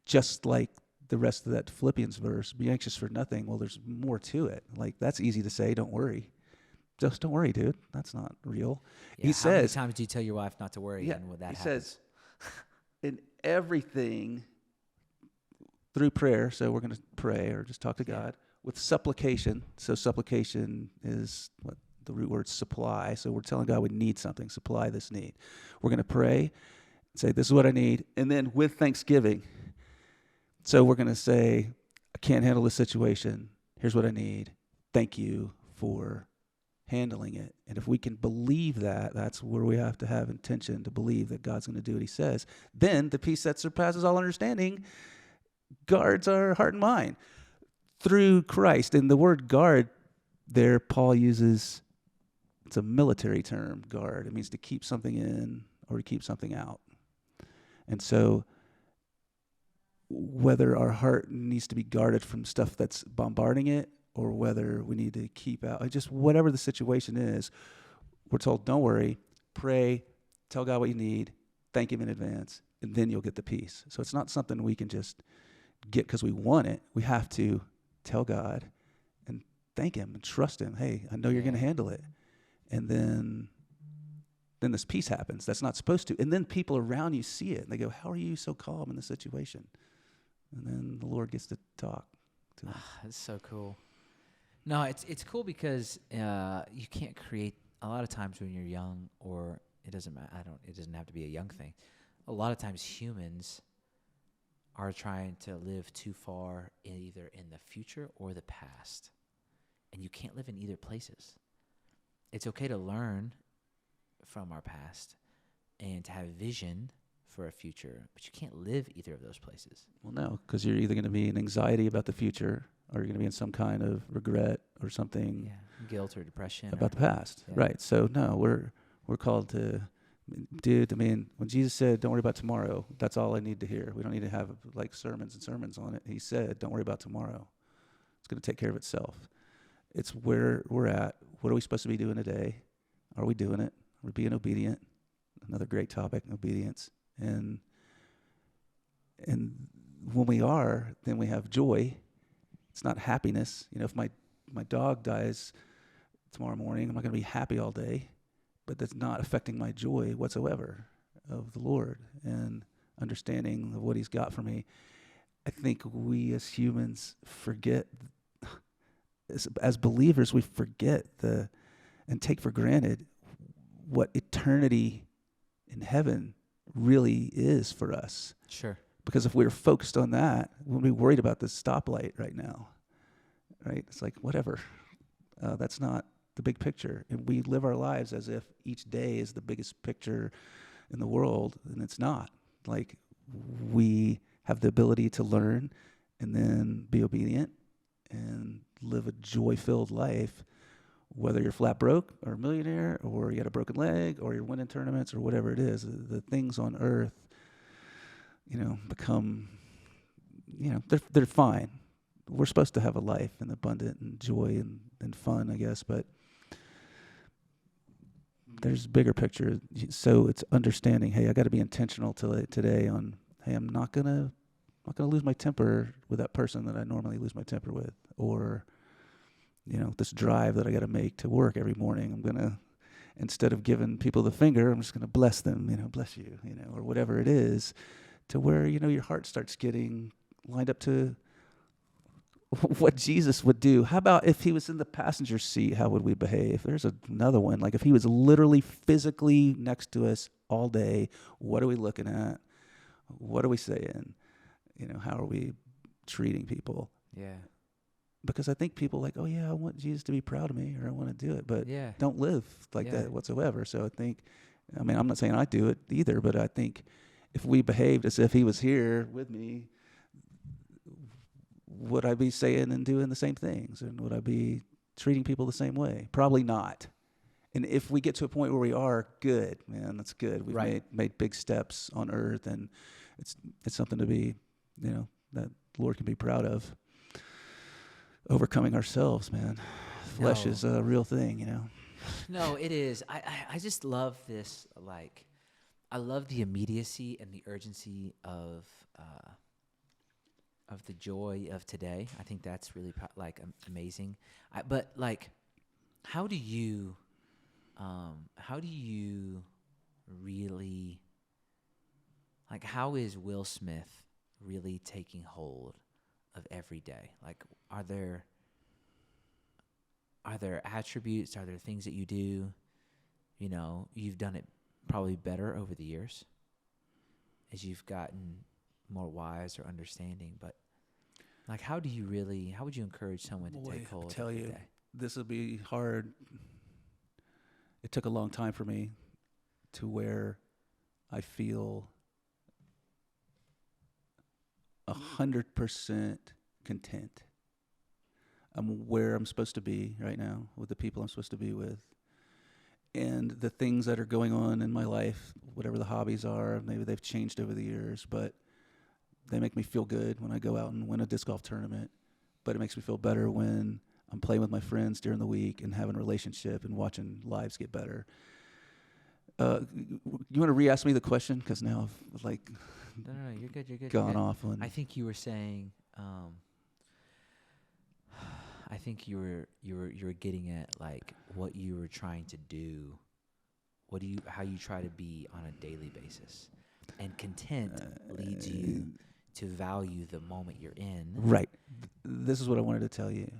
B: Just like the rest of that Philippians verse, be anxious for nothing. Well, there's more to it. Like, that's easy to say, don't worry. Just don't worry, dude. That's not real.
A: Yeah, how many times do you tell your wife not to worry?
B: Yeah,
A: and when that
B: he
A: happens?
B: says, in everything through prayer, so we're going to pray or just talk to God, with supplication. So supplication is what the root word supply. So we're telling God we need something, supply this need. We're going to pray, say, this is what I need, and then with thanksgiving. So we're going to say, I can't handle this situation. Here's what I need. Thank you for handling it. And if we can believe that, that's where we have to have intention to believe that God's going to do what He says. Then the peace that surpasses all understanding guards our heart and mind through Christ. And the word guard there, Paul uses, it's a military term, guard. It means to keep something in or to keep something out. And so whether our heart needs to be guarded from stuff that's bombarding it or whether we need to keep out, just whatever the situation is, we're told, don't worry, pray, tell God what you need, thank Him in advance, and then you'll get the peace. So it's not something we can just get because we want it. We have to tell God and thank Him and trust Him. Hey, I know you're going to handle it. And then this peace happens. That's not supposed to. And then people around you see it and they go, how are you so calm in this situation? And then the Lord gets to talk to them.
A: That's so cool. No, it's cool because you can't create. A lot of times when you're young, or it doesn't matter. It doesn't have to be a young thing. A lot of times humans are trying to live too far either in the future or the past, and you can't live in either places. It's okay to learn from our past and to have vision for a future, but you can't live either of those places.
B: Well, no, because you're either going to be in anxiety about the future or you're going to be in some kind of regret or something.
A: Yeah, guilt or depression.
B: About the past. Yeah. Right. So, no, we're called to Dude, I mean, when Jesus said, don't worry about tomorrow, that's all I need to hear. We don't need to have like sermons and sermons on it. He said, don't worry about tomorrow. It's going to take care of itself. It's where we're at. What are we supposed to be doing today? Are we doing it? Are we being obedient? Another great topic, obedience. And when we are, then we have joy. It's not happiness. You know, if my dog dies tomorrow morning, I'm not going to be happy all day, but that's not affecting my joy whatsoever of the Lord and understanding of what he's got for me. I think we as humans forget, as believers, we forget and take for granted what eternity in heaven really is for us.
A: Sure.
B: Because if we were focused on that, we'd be worried about this stoplight right now, right? It's like, whatever. That's not the big picture. And we live our lives as if each day is the biggest picture in the world, and it's not. Like, we have the ability to learn and then be obedient and live a joy-filled life, whether you're flat broke or a millionaire or you had a broken leg or you're winning tournaments or whatever it is. The things on earth, become, they're fine. We're supposed to have a life and abundant and joy and fun, I guess, but there's a bigger picture. So it's understanding, hey, I got to be intentional today on, hey, I'm not gonna lose my temper with that person that I normally lose my temper with, or this drive that I got to make to work every morning. I'm gonna, instead of giving people the finger, I'm just gonna bless them, bless you, or whatever it is, to where your heart starts getting lined up to what Jesus would do. How about if he was in the passenger seat, how would we behave? There's another one. Like if he was literally physically next to us all day, what are we looking at? What are we saying? How are we treating people?
A: Yeah.
B: Because I think people like, oh yeah, I want Jesus to be proud of me, or I want to do it, but
A: Yeah.
B: don't live like that whatsoever. So I'm not saying I do it either, but I think if we behaved as if he was here with me, would I be saying and doing the same things? And would I be treating people the same way? Probably not. And if we get to a point where we are, good, man, that's good. We've made big steps on earth, and it's something to be, that the Lord can be proud of. Overcoming ourselves, man. Flesh is a real thing,
A: No, it is. I just love this, like, I love the immediacy and the urgency of the joy of today. I think that's really amazing. But like, how do you really, like, how is Will Smith really taking hold of every day? Like, are there attributes, are there things that you do, you've done it probably better over the years as you've gotten more wise or understanding, but like, how would you encourage someone to take hold?
B: I tell
A: every
B: you,
A: day?
B: this will be hard. It took a long time for me to where I feel 100% content. I'm where I'm supposed to be right now with the people I'm supposed to be with. And the things that are going on in my life, whatever the hobbies are, maybe they've changed over the years, but they make me feel good when I go out and win a disc golf tournament. But it makes me feel better when I'm playing with my friends during the week and having a relationship and watching lives get better. You want to re-ask me the question? Because now I've
A: No, you're good. You're good.
B: gone off on.
A: I think you were saying, I think you were getting at like what you were trying to do. How you try to be on a daily basis, and content leads you to value the moment you're in.
B: Right. This is what I wanted to tell you.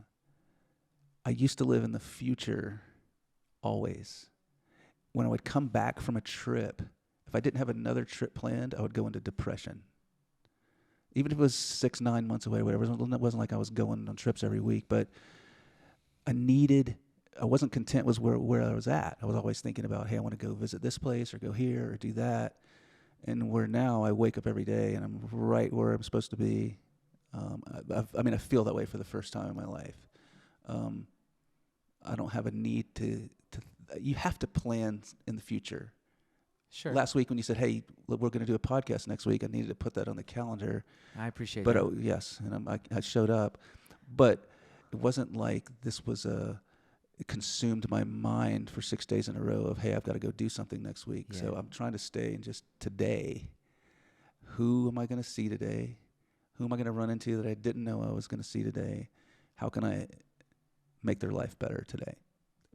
B: I used to live in the future always. When I would come back from a trip, if I didn't have another trip planned, I would go into depression. Even if it was 6-9 months away, whatever. It wasn't like I was going on trips every week, but I wasn't content with where I was at. I was always thinking about, hey, I want to go visit this place or go here or do that. And where now I wake up every day and I'm right where I'm supposed to be. I feel that way for the first time in my life. I don't have a need to you have to plan in the future.
A: Sure.
B: Last week when you said, "Hey, look, we're going to do a podcast next week," I needed to put that on the calendar.
A: I appreciate
B: But
A: that.
B: yes, and I showed up, but it wasn't like this was it consumed my mind for 6 days in a row of, hey, I've got to go do something next week.
A: Yeah.
B: So I'm trying to stay in just today. Who am I going to see today? Who am I going to run into that I didn't know I was going to see today? How can I make their life better today?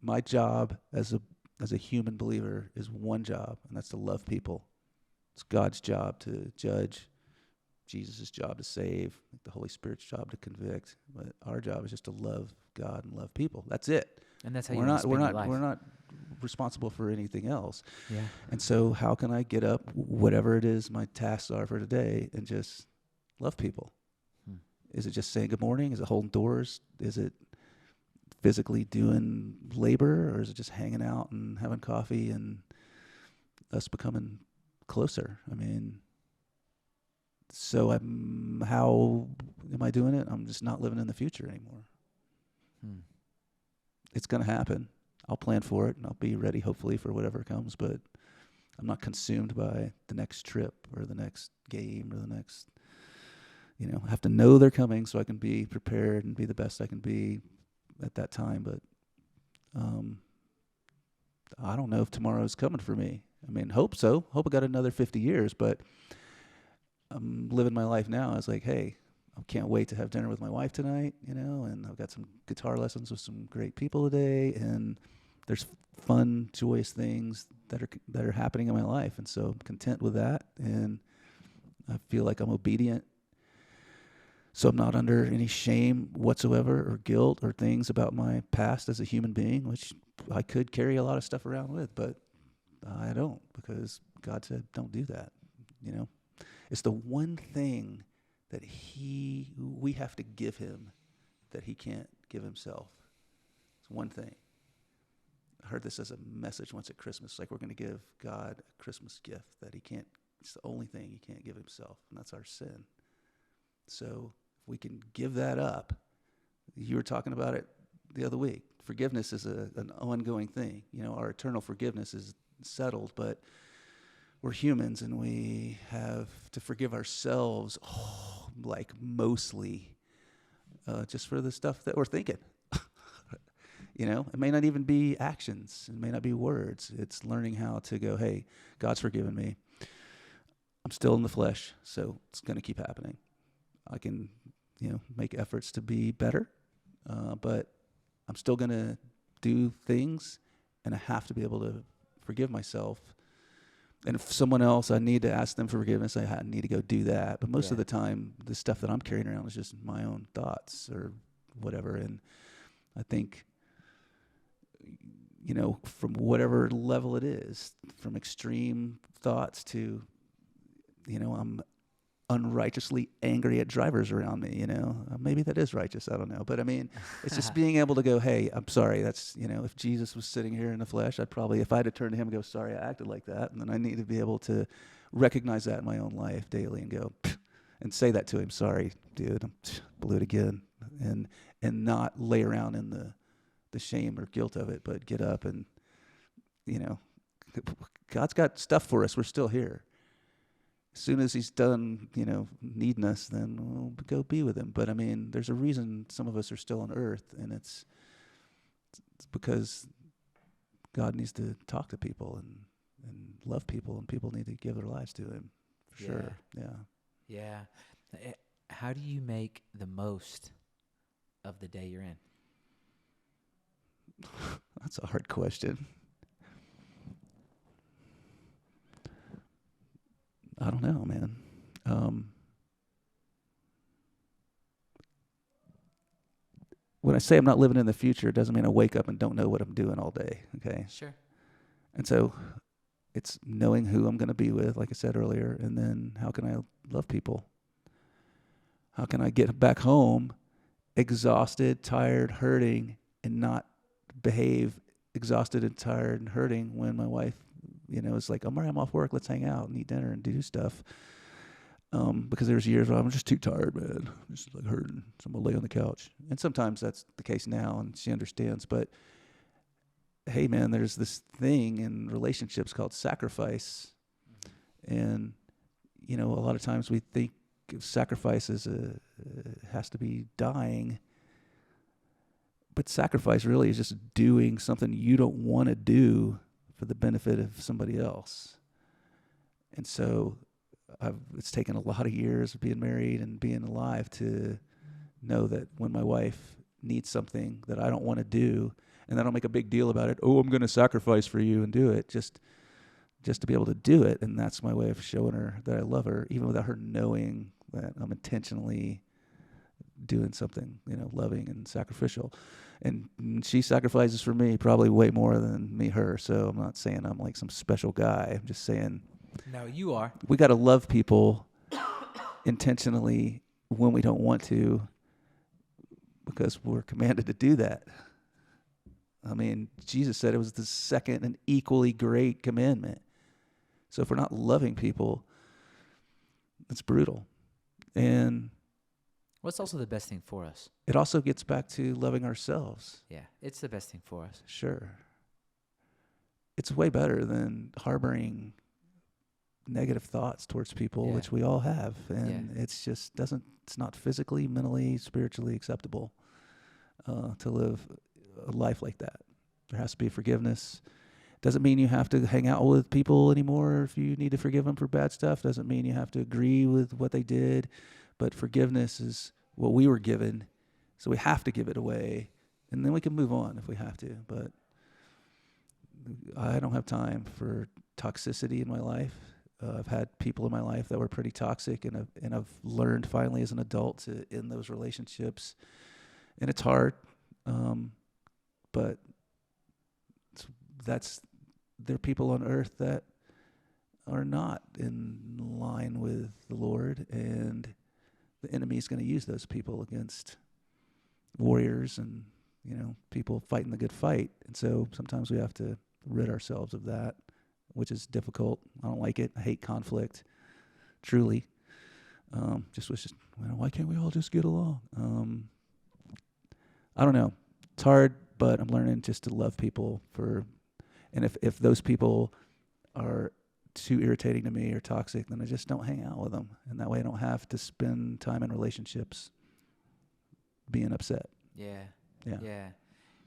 B: My job as a human believer is one job, and that's to love people. It's God's job to judge, Jesus' job to save, the Holy Spirit's job to convict. But our job is just to love God and love people. That's it.
A: And that's how
B: We're
A: you
B: not
A: spend your life.
B: we're not responsible for anything else.
A: Yeah.
B: And so how can I get up, whatever it is my tasks are for today, and just love people? Is it just saying good morning? Is it holding doors? Is it physically doing labor, or is it just hanging out and having coffee and us becoming closer? I mean, so how am I doing it? I'm just not living in the future anymore. It's going to happen. I'll plan for it, and I'll be ready, hopefully, for whatever comes, but I'm not consumed by the next trip or the next game or the next, I have to know they're coming so I can be prepared and be the best I can be at that time. But I don't know if tomorrow's coming for me. I mean, hope so. Hope I got another 50 years, but I'm living my life now. It's like, hey, I can't wait to have dinner with my wife tonight, and I've got some guitar lessons with some great people today, and there's fun, joyous things that are happening in my life, and so I'm content with that, and I feel like I'm obedient. So I'm not under any shame whatsoever or guilt or things about my past as a human being, which I could carry a lot of stuff around with, but I don't, because God said, don't do that. It's the one thing that we have to give him that he can't give himself. It's one thing. I heard this as a message once at Christmas, like we're going to give God a Christmas gift that it's the only thing he can't give himself, and that's our sin. So if we can give that up, you were talking about it the other week. Forgiveness is an ongoing thing. Our eternal forgiveness is settled, but we're humans and we have to forgive ourselves, like mostly, just for the stuff that we're thinking. It may not even be actions. It may not be words. It's learning how to go, hey, God's forgiven me. I'm still in the flesh, so it's going to keep happening. I can, make efforts to be better, but I'm still going to do things, and I have to be able to forgive myself. And if someone else, I need to ask them for forgiveness, I need to go do that. But most of the time, the stuff that I'm carrying around is just my own thoughts or whatever. And I think, from whatever level it is, from extreme thoughts to, I'm unrighteously angry at drivers around me, maybe that is righteous. I don't know. But I mean, it's just being able to go, hey, I'm sorry. That's, if Jesus was sitting here in the flesh, if I had to turn to him and go, sorry, I acted like that. And then I need to be able to recognize that in my own life daily and go, and say that to him. Sorry, dude, I blew it again. And not lay around in the shame or guilt of it, but get up and, God's got stuff for us. We're still here. As soon as he's done, needing us, then we'll go be with him. But I mean, there's a reason some of us are still on earth, and it's because God needs to talk to people and love people, and people need to give their lives to him. For sure.
A: Yeah. How do you make the most of the day you're in?
B: That's a hard question. I don't know, man. When I say I'm not living in the future, it doesn't mean I wake up and don't know what I'm doing all day, okay?
A: Sure.
B: And so it's knowing who I'm going to be with, like I said earlier, and then how can I love people? How can I get back home exhausted, tired, hurting, and not behave exhausted and tired and hurting when my wife it's like, I'm off work, let's hang out and eat dinner and do stuff. Because there's years where I'm just too tired, man. I'm just like hurting. So I'm going to lay on the couch. And sometimes that's the case now, and she understands. But hey man, there's this thing in relationships called sacrifice. And, you know, a lot of times we think of sacrifice as has to be dying. But sacrifice really is just doing something you don't want to do for the benefit of somebody else. And so it's taken a lot of years of being married and being alive to know that when my wife needs something that I don't want to do, and I don't make a big deal about it, oh, I'm going to sacrifice for you and do it, just to be able to do it. And that's my way of showing her that I love her, even without her knowing that I'm intentionally doing something, you know, loving and sacrificial. And she sacrifices for me probably way more than me her. So I'm not saying I'm like some special guy. I'm just saying
A: No, you are.
B: we got to love people intentionally when we don't want to, because we're commanded to do that. I mean, Jesus said it was the second and equally great commandment. So if we're not loving people, it's brutal. And
A: what's also the best thing for us?
B: it also gets back to loving ourselves.
A: Yeah, it's the best thing for us.
B: Sure. It's way better than harboring negative thoughts towards people, which we all have. And it's just it's not physically, mentally, spiritually acceptable to live a life like that. There has to be forgiveness. Doesn't mean you have to hang out with people anymore if you need to forgive them for bad stuff. Doesn't mean you have to agree with what they did. But forgiveness is what we were given, so we have to give it away. And then we can move on if we have to. But I don't have time for toxicity in my life. I've had people in my life that were pretty toxic, and I've learned finally as an adult to end those relationships. And it's hard, but there are people on earth that are not in line with the Lord, and the enemy is going to use those people against warriors and, you know, people fighting the good fight. And so sometimes we have to rid ourselves of that, which is difficult. I don't like it. I hate conflict, truly. Just wish, why can't we all just get along? I don't know. It's hard, but I'm learning just to love people and if those people are too irritating to me or toxic, then I just don't hang out with them. And that way I don't have to spend time in relationships being upset.
A: Yeah.
B: Yeah.
A: Yeah.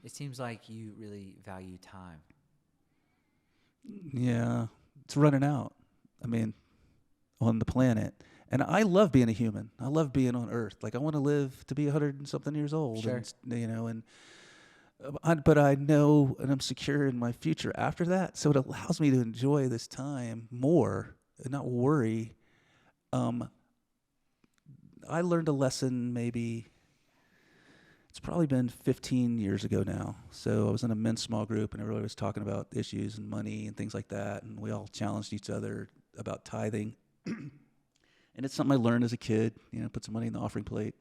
A: It seems like you really value time.
B: Yeah. It's running out. I mean, on the planet. And I love being a human. I love being on Earth. Like, I want to live to be 100 and something years old.
A: Sure.
B: And, you know, but I know and I'm secure in my future after that. So it allows me to enjoy this time more and not worry. I learned a lesson maybe, it's probably been 15 years ago now. So I was in a men's small group and everybody was talking about issues and money and things like that. And we all challenged each other about tithing. And it's something I learned as a kid, you know, put some money in the offering plate.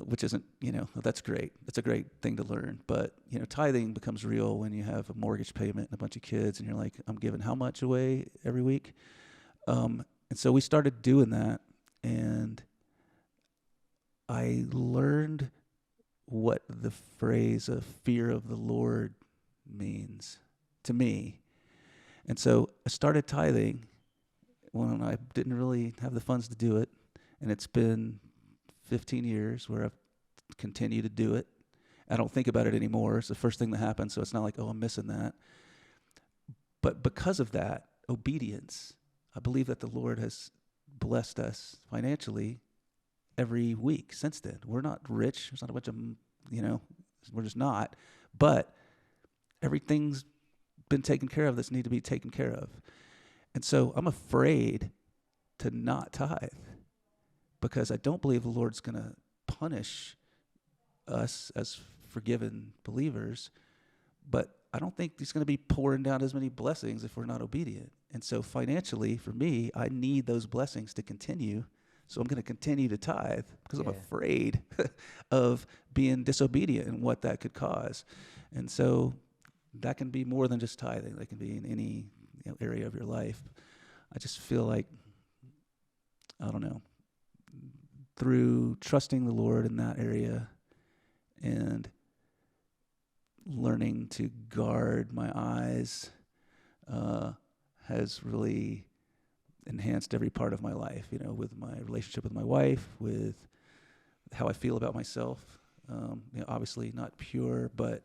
B: Which isn't, you know, that's great. It's a great thing to learn. But, you know, tithing becomes real when you have a mortgage payment and a bunch of kids and you're like, I'm giving how much away every week? And so we started doing that. And I learned what the phrase of fear of the Lord means to me. And so I started tithing when I didn't really have the funds to do it. And it's been 15 years where I've continued to do it. I don't think about it anymore. It's the first thing that happens, so it's not like, oh, I'm missing that. But because of that, obedience, I believe that the Lord has blessed us financially every week since then. We're not rich. There's not a bunch of, you know, we're just not. But everything's been taken care of that's need to be taken care of. And so I'm afraid to not tithe, because I don't believe the Lord's going to punish us as forgiven believers, but I don't think he's going to be pouring down as many blessings if we're not obedient. And so financially, for me, I need those blessings to continue. So I'm going to continue to tithe because I'm afraid of being disobedient and what that could cause. And so that can be more than just tithing. That can be in any, you know, area of your life. I just feel like, I don't know, through trusting the Lord in that area and learning to guard my eyes has really enhanced every part of my life, with my relationship with my wife, with how I feel about myself. Obviously not pure, but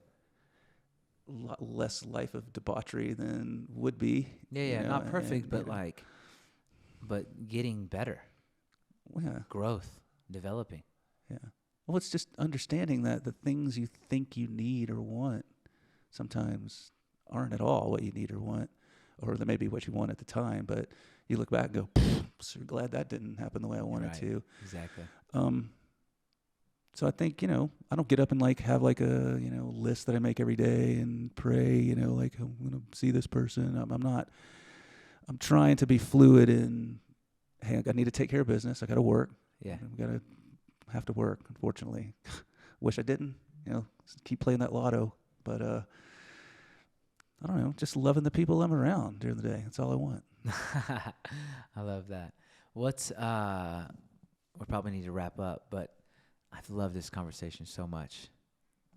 B: a lot less life of debauchery than would be.
A: Yeah, not perfect, but
B: and
A: but getting better,
B: yeah,
A: growth, developing.
B: yeah. Well, it's just understanding that the things you think you need or want sometimes aren't at all what you need or want, or they may be what you want at the time, but you look back and go, so glad that didn't happen the way I wanted to.
A: Exactly.
B: So I think, I don't get up and have a, list that I make every day and pray, like I'm going to see this person. I'm not, I'm trying to be fluid in, hey, I need to take care of business. I got to work.
A: Yeah.
B: We have to work, unfortunately. Wish I didn't, keep playing that lotto, but, I don't know, just loving the people I'm around during the day. That's all I want.
A: I love that. We probably need to wrap up, but I've loved this conversation so much.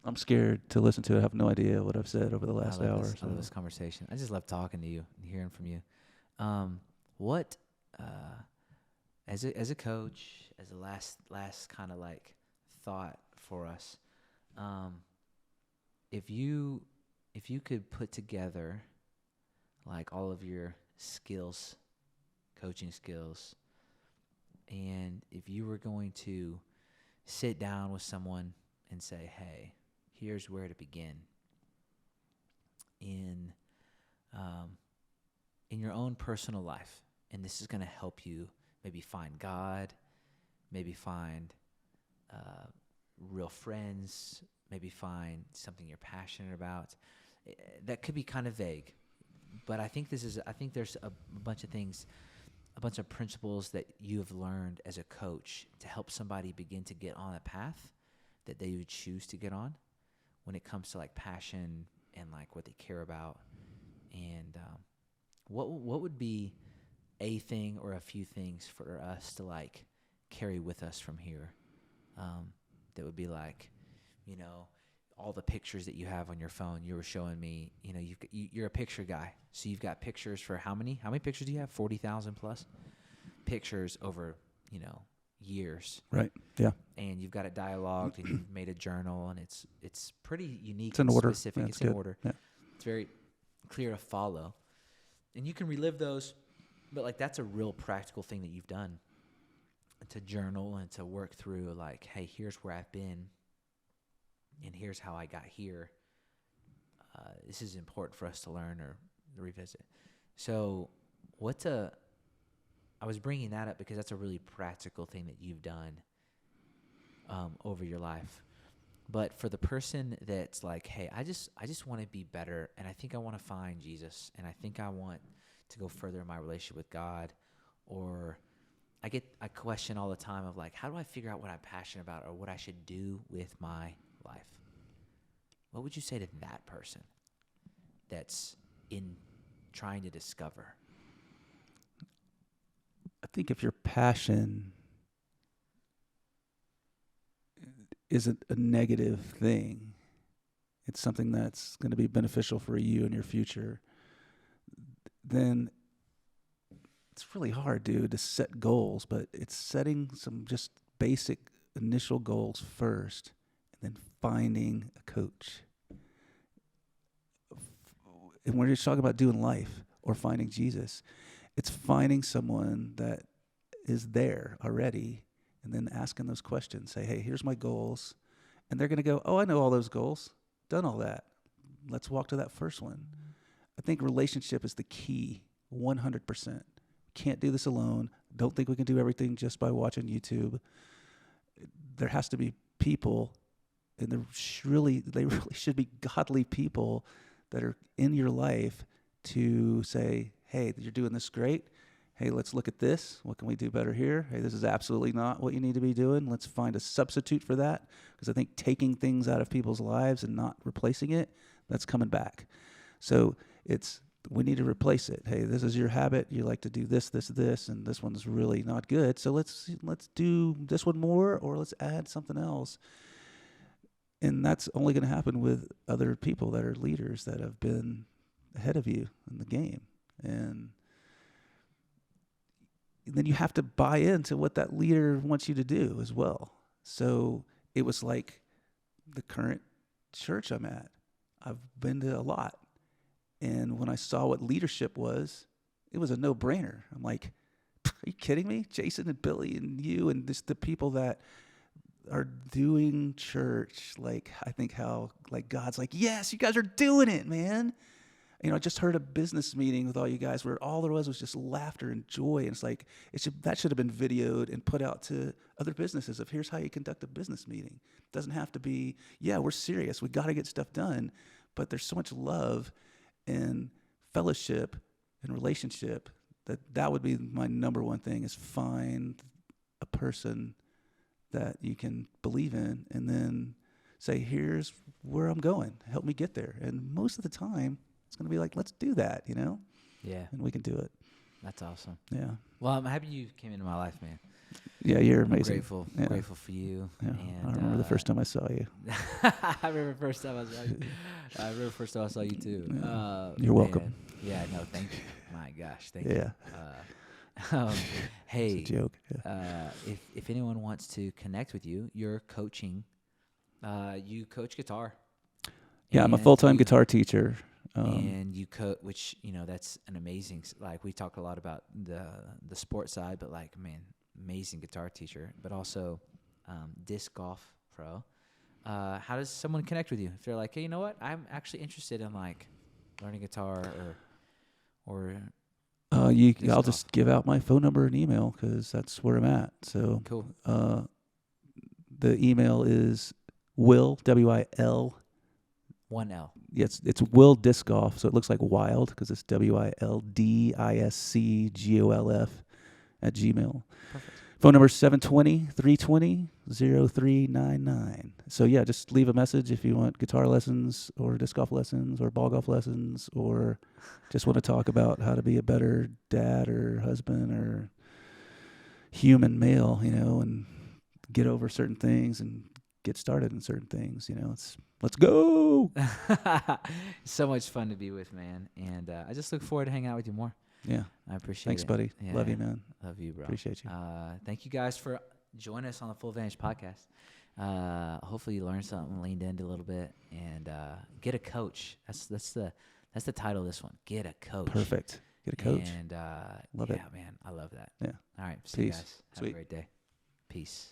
B: I'm scared to listen to it. I have no idea what I've said over the last hour.
A: I love this conversation. I just love talking to you and hearing from you. What, as a coach, as a last kind of thought for us, if you could put together all of your skills, coaching skills, and if you were going to sit down with someone and say, hey, here's where to begin in your own personal life, and this is going to help you maybe find God, maybe find real friends, maybe find something you're passionate about. That could be kind of vague, but I think there's a bunch of things, a bunch of principles that you have learned as a coach to help somebody begin to get on a path that they would choose to get on when it comes to passion and what they care about. And what would be a thing or a few things for us to carry with us from here, that would be all the pictures that you have on your phone. You were showing me, you're a picture guy. So you've got pictures for how many pictures do you have? 40,000 plus pictures over, years.
B: Right. Yeah.
A: And you've got it dialogued and you've made a journal, and it's pretty unique.
B: It's in
A: and
B: order.
A: Specific.
B: Yeah,
A: it's in
B: good.
A: order.
B: Yeah.
A: It's very clear to follow. And you can relive those, but that's a real practical thing that you've done, to journal and to work through hey, here's where I've been and here's how I got here. This is important for us to learn or revisit. So I was bringing that up because that's a really practical thing that you've done over your life. But for the person that's hey, I just want to be better, and I think I want to find Jesus, and I think I want to go further in my relationship with God, or I question all the time of how do I figure out what I'm passionate about or what I should do with my life? What would you say to that person that's in trying to discover?
B: I think if your passion isn't a negative thing, it's something that's going to be beneficial for you in your future, then it's really hard, dude, to set goals, but it's setting some just basic initial goals first and then finding a coach. And when you're talking about doing life or finding Jesus, it's finding someone that is there already and then asking those questions. Say, hey, here's my goals. And they're going to go, oh, I know all those goals. Done all that. Let's walk to that first one. I think relationship is the key, 100%. Can't do this alone. Don't think we can do everything just by watching YouTube. There has to be people, and they really should be godly people that are in your life to say, hey, you're doing this great. Hey, let's look at this. What can we do better here? Hey, this is absolutely not what you need to be doing. Let's find a substitute for that. Because I think taking things out of people's lives and not replacing it, that's coming back. So we need to replace it. Hey, this is your habit. You like to do this, and this one's really not good. So let's do this one more, or let's add something else. And that's only going to happen with other people that are leaders that have been ahead of you in the game. And then you have to buy into what that leader wants you to do as well. So it was like the current church I'm at. I've been to a lot. And when I saw what leadership was, it was a no-brainer. I'm like, are you kidding me? Jason and Billy and you and just the people that are doing church. Like, I think how, like, God's like, yes, you guys are doing it, man. I just heard a business meeting with all you guys where all there was just laughter and joy. And it's like, that should have been videoed and put out to other businesses of here's how you conduct a business meeting. It doesn't have to be, yeah, we're serious. We got to get stuff done. But there's so much love and fellowship and relationship that would be my number one thing is find a person that you can believe in and then say, here's where I'm going. Help me get there. And most of the time, it's going to be like, let's do that,
A: Yeah.
B: And we can do it.
A: That's awesome.
B: Yeah.
A: Well, I'm happy you came into my life, man.
B: Yeah, you're
A: I'm
B: amazing.
A: grateful.
B: Yeah.
A: Grateful for you.
B: Yeah.
A: And,
B: I remember the first time I saw you.
A: I remember the first time I saw you. I remember the first time I saw you too.
B: Yeah. You're welcome.
A: Man. Yeah, no, thank you. My gosh, thank you.
B: Yeah.
A: Hey,
B: it's a joke. Yeah.
A: if anyone wants to connect with you, you're coaching. You coach guitar.
B: Yeah, I'm a full-time guitar teacher.
A: And you which that's an amazing. Like we talk a lot about the sports side, but like man, amazing guitar teacher, but also disc golf pro. How does someone connect with you if they're like, hey, you know what? I'm actually interested in like learning guitar or.
B: I'll just give out my phone number and email because that's where I'm at. So
A: cool.
B: The email is Will WIL.
A: 1L.
B: Yes, it's Will Disc Golf, so it looks like wild because it's WILDISCGOLF at Gmail.
A: Perfect.
B: Phone number is 720-320-0399. So yeah, just leave a message if you want guitar lessons or disc golf lessons or ball golf lessons or just want to talk about how to be a better dad or husband or human male, and get over certain things and get started in certain things. Let's go.
A: So much fun to be with, man. And I just look forward to hanging out with you more.
B: Yeah.
A: I appreciate
B: Thanks,
A: it.
B: buddy.
A: Yeah.
B: Love you, man.
A: Love you, bro.
B: Appreciate you.
A: Thank you guys for joining us on the Full Vantage podcast. Hopefully you learned something, leaned into a little bit, and get a coach. That's the title of this one. Get a coach.
B: Perfect. Get a coach.
A: And
B: love it.
A: Yeah, man. I love that.
B: Yeah.
A: All right. See you
B: Peace.
A: guys. Have
B: Sweet.
A: a great day. Peace.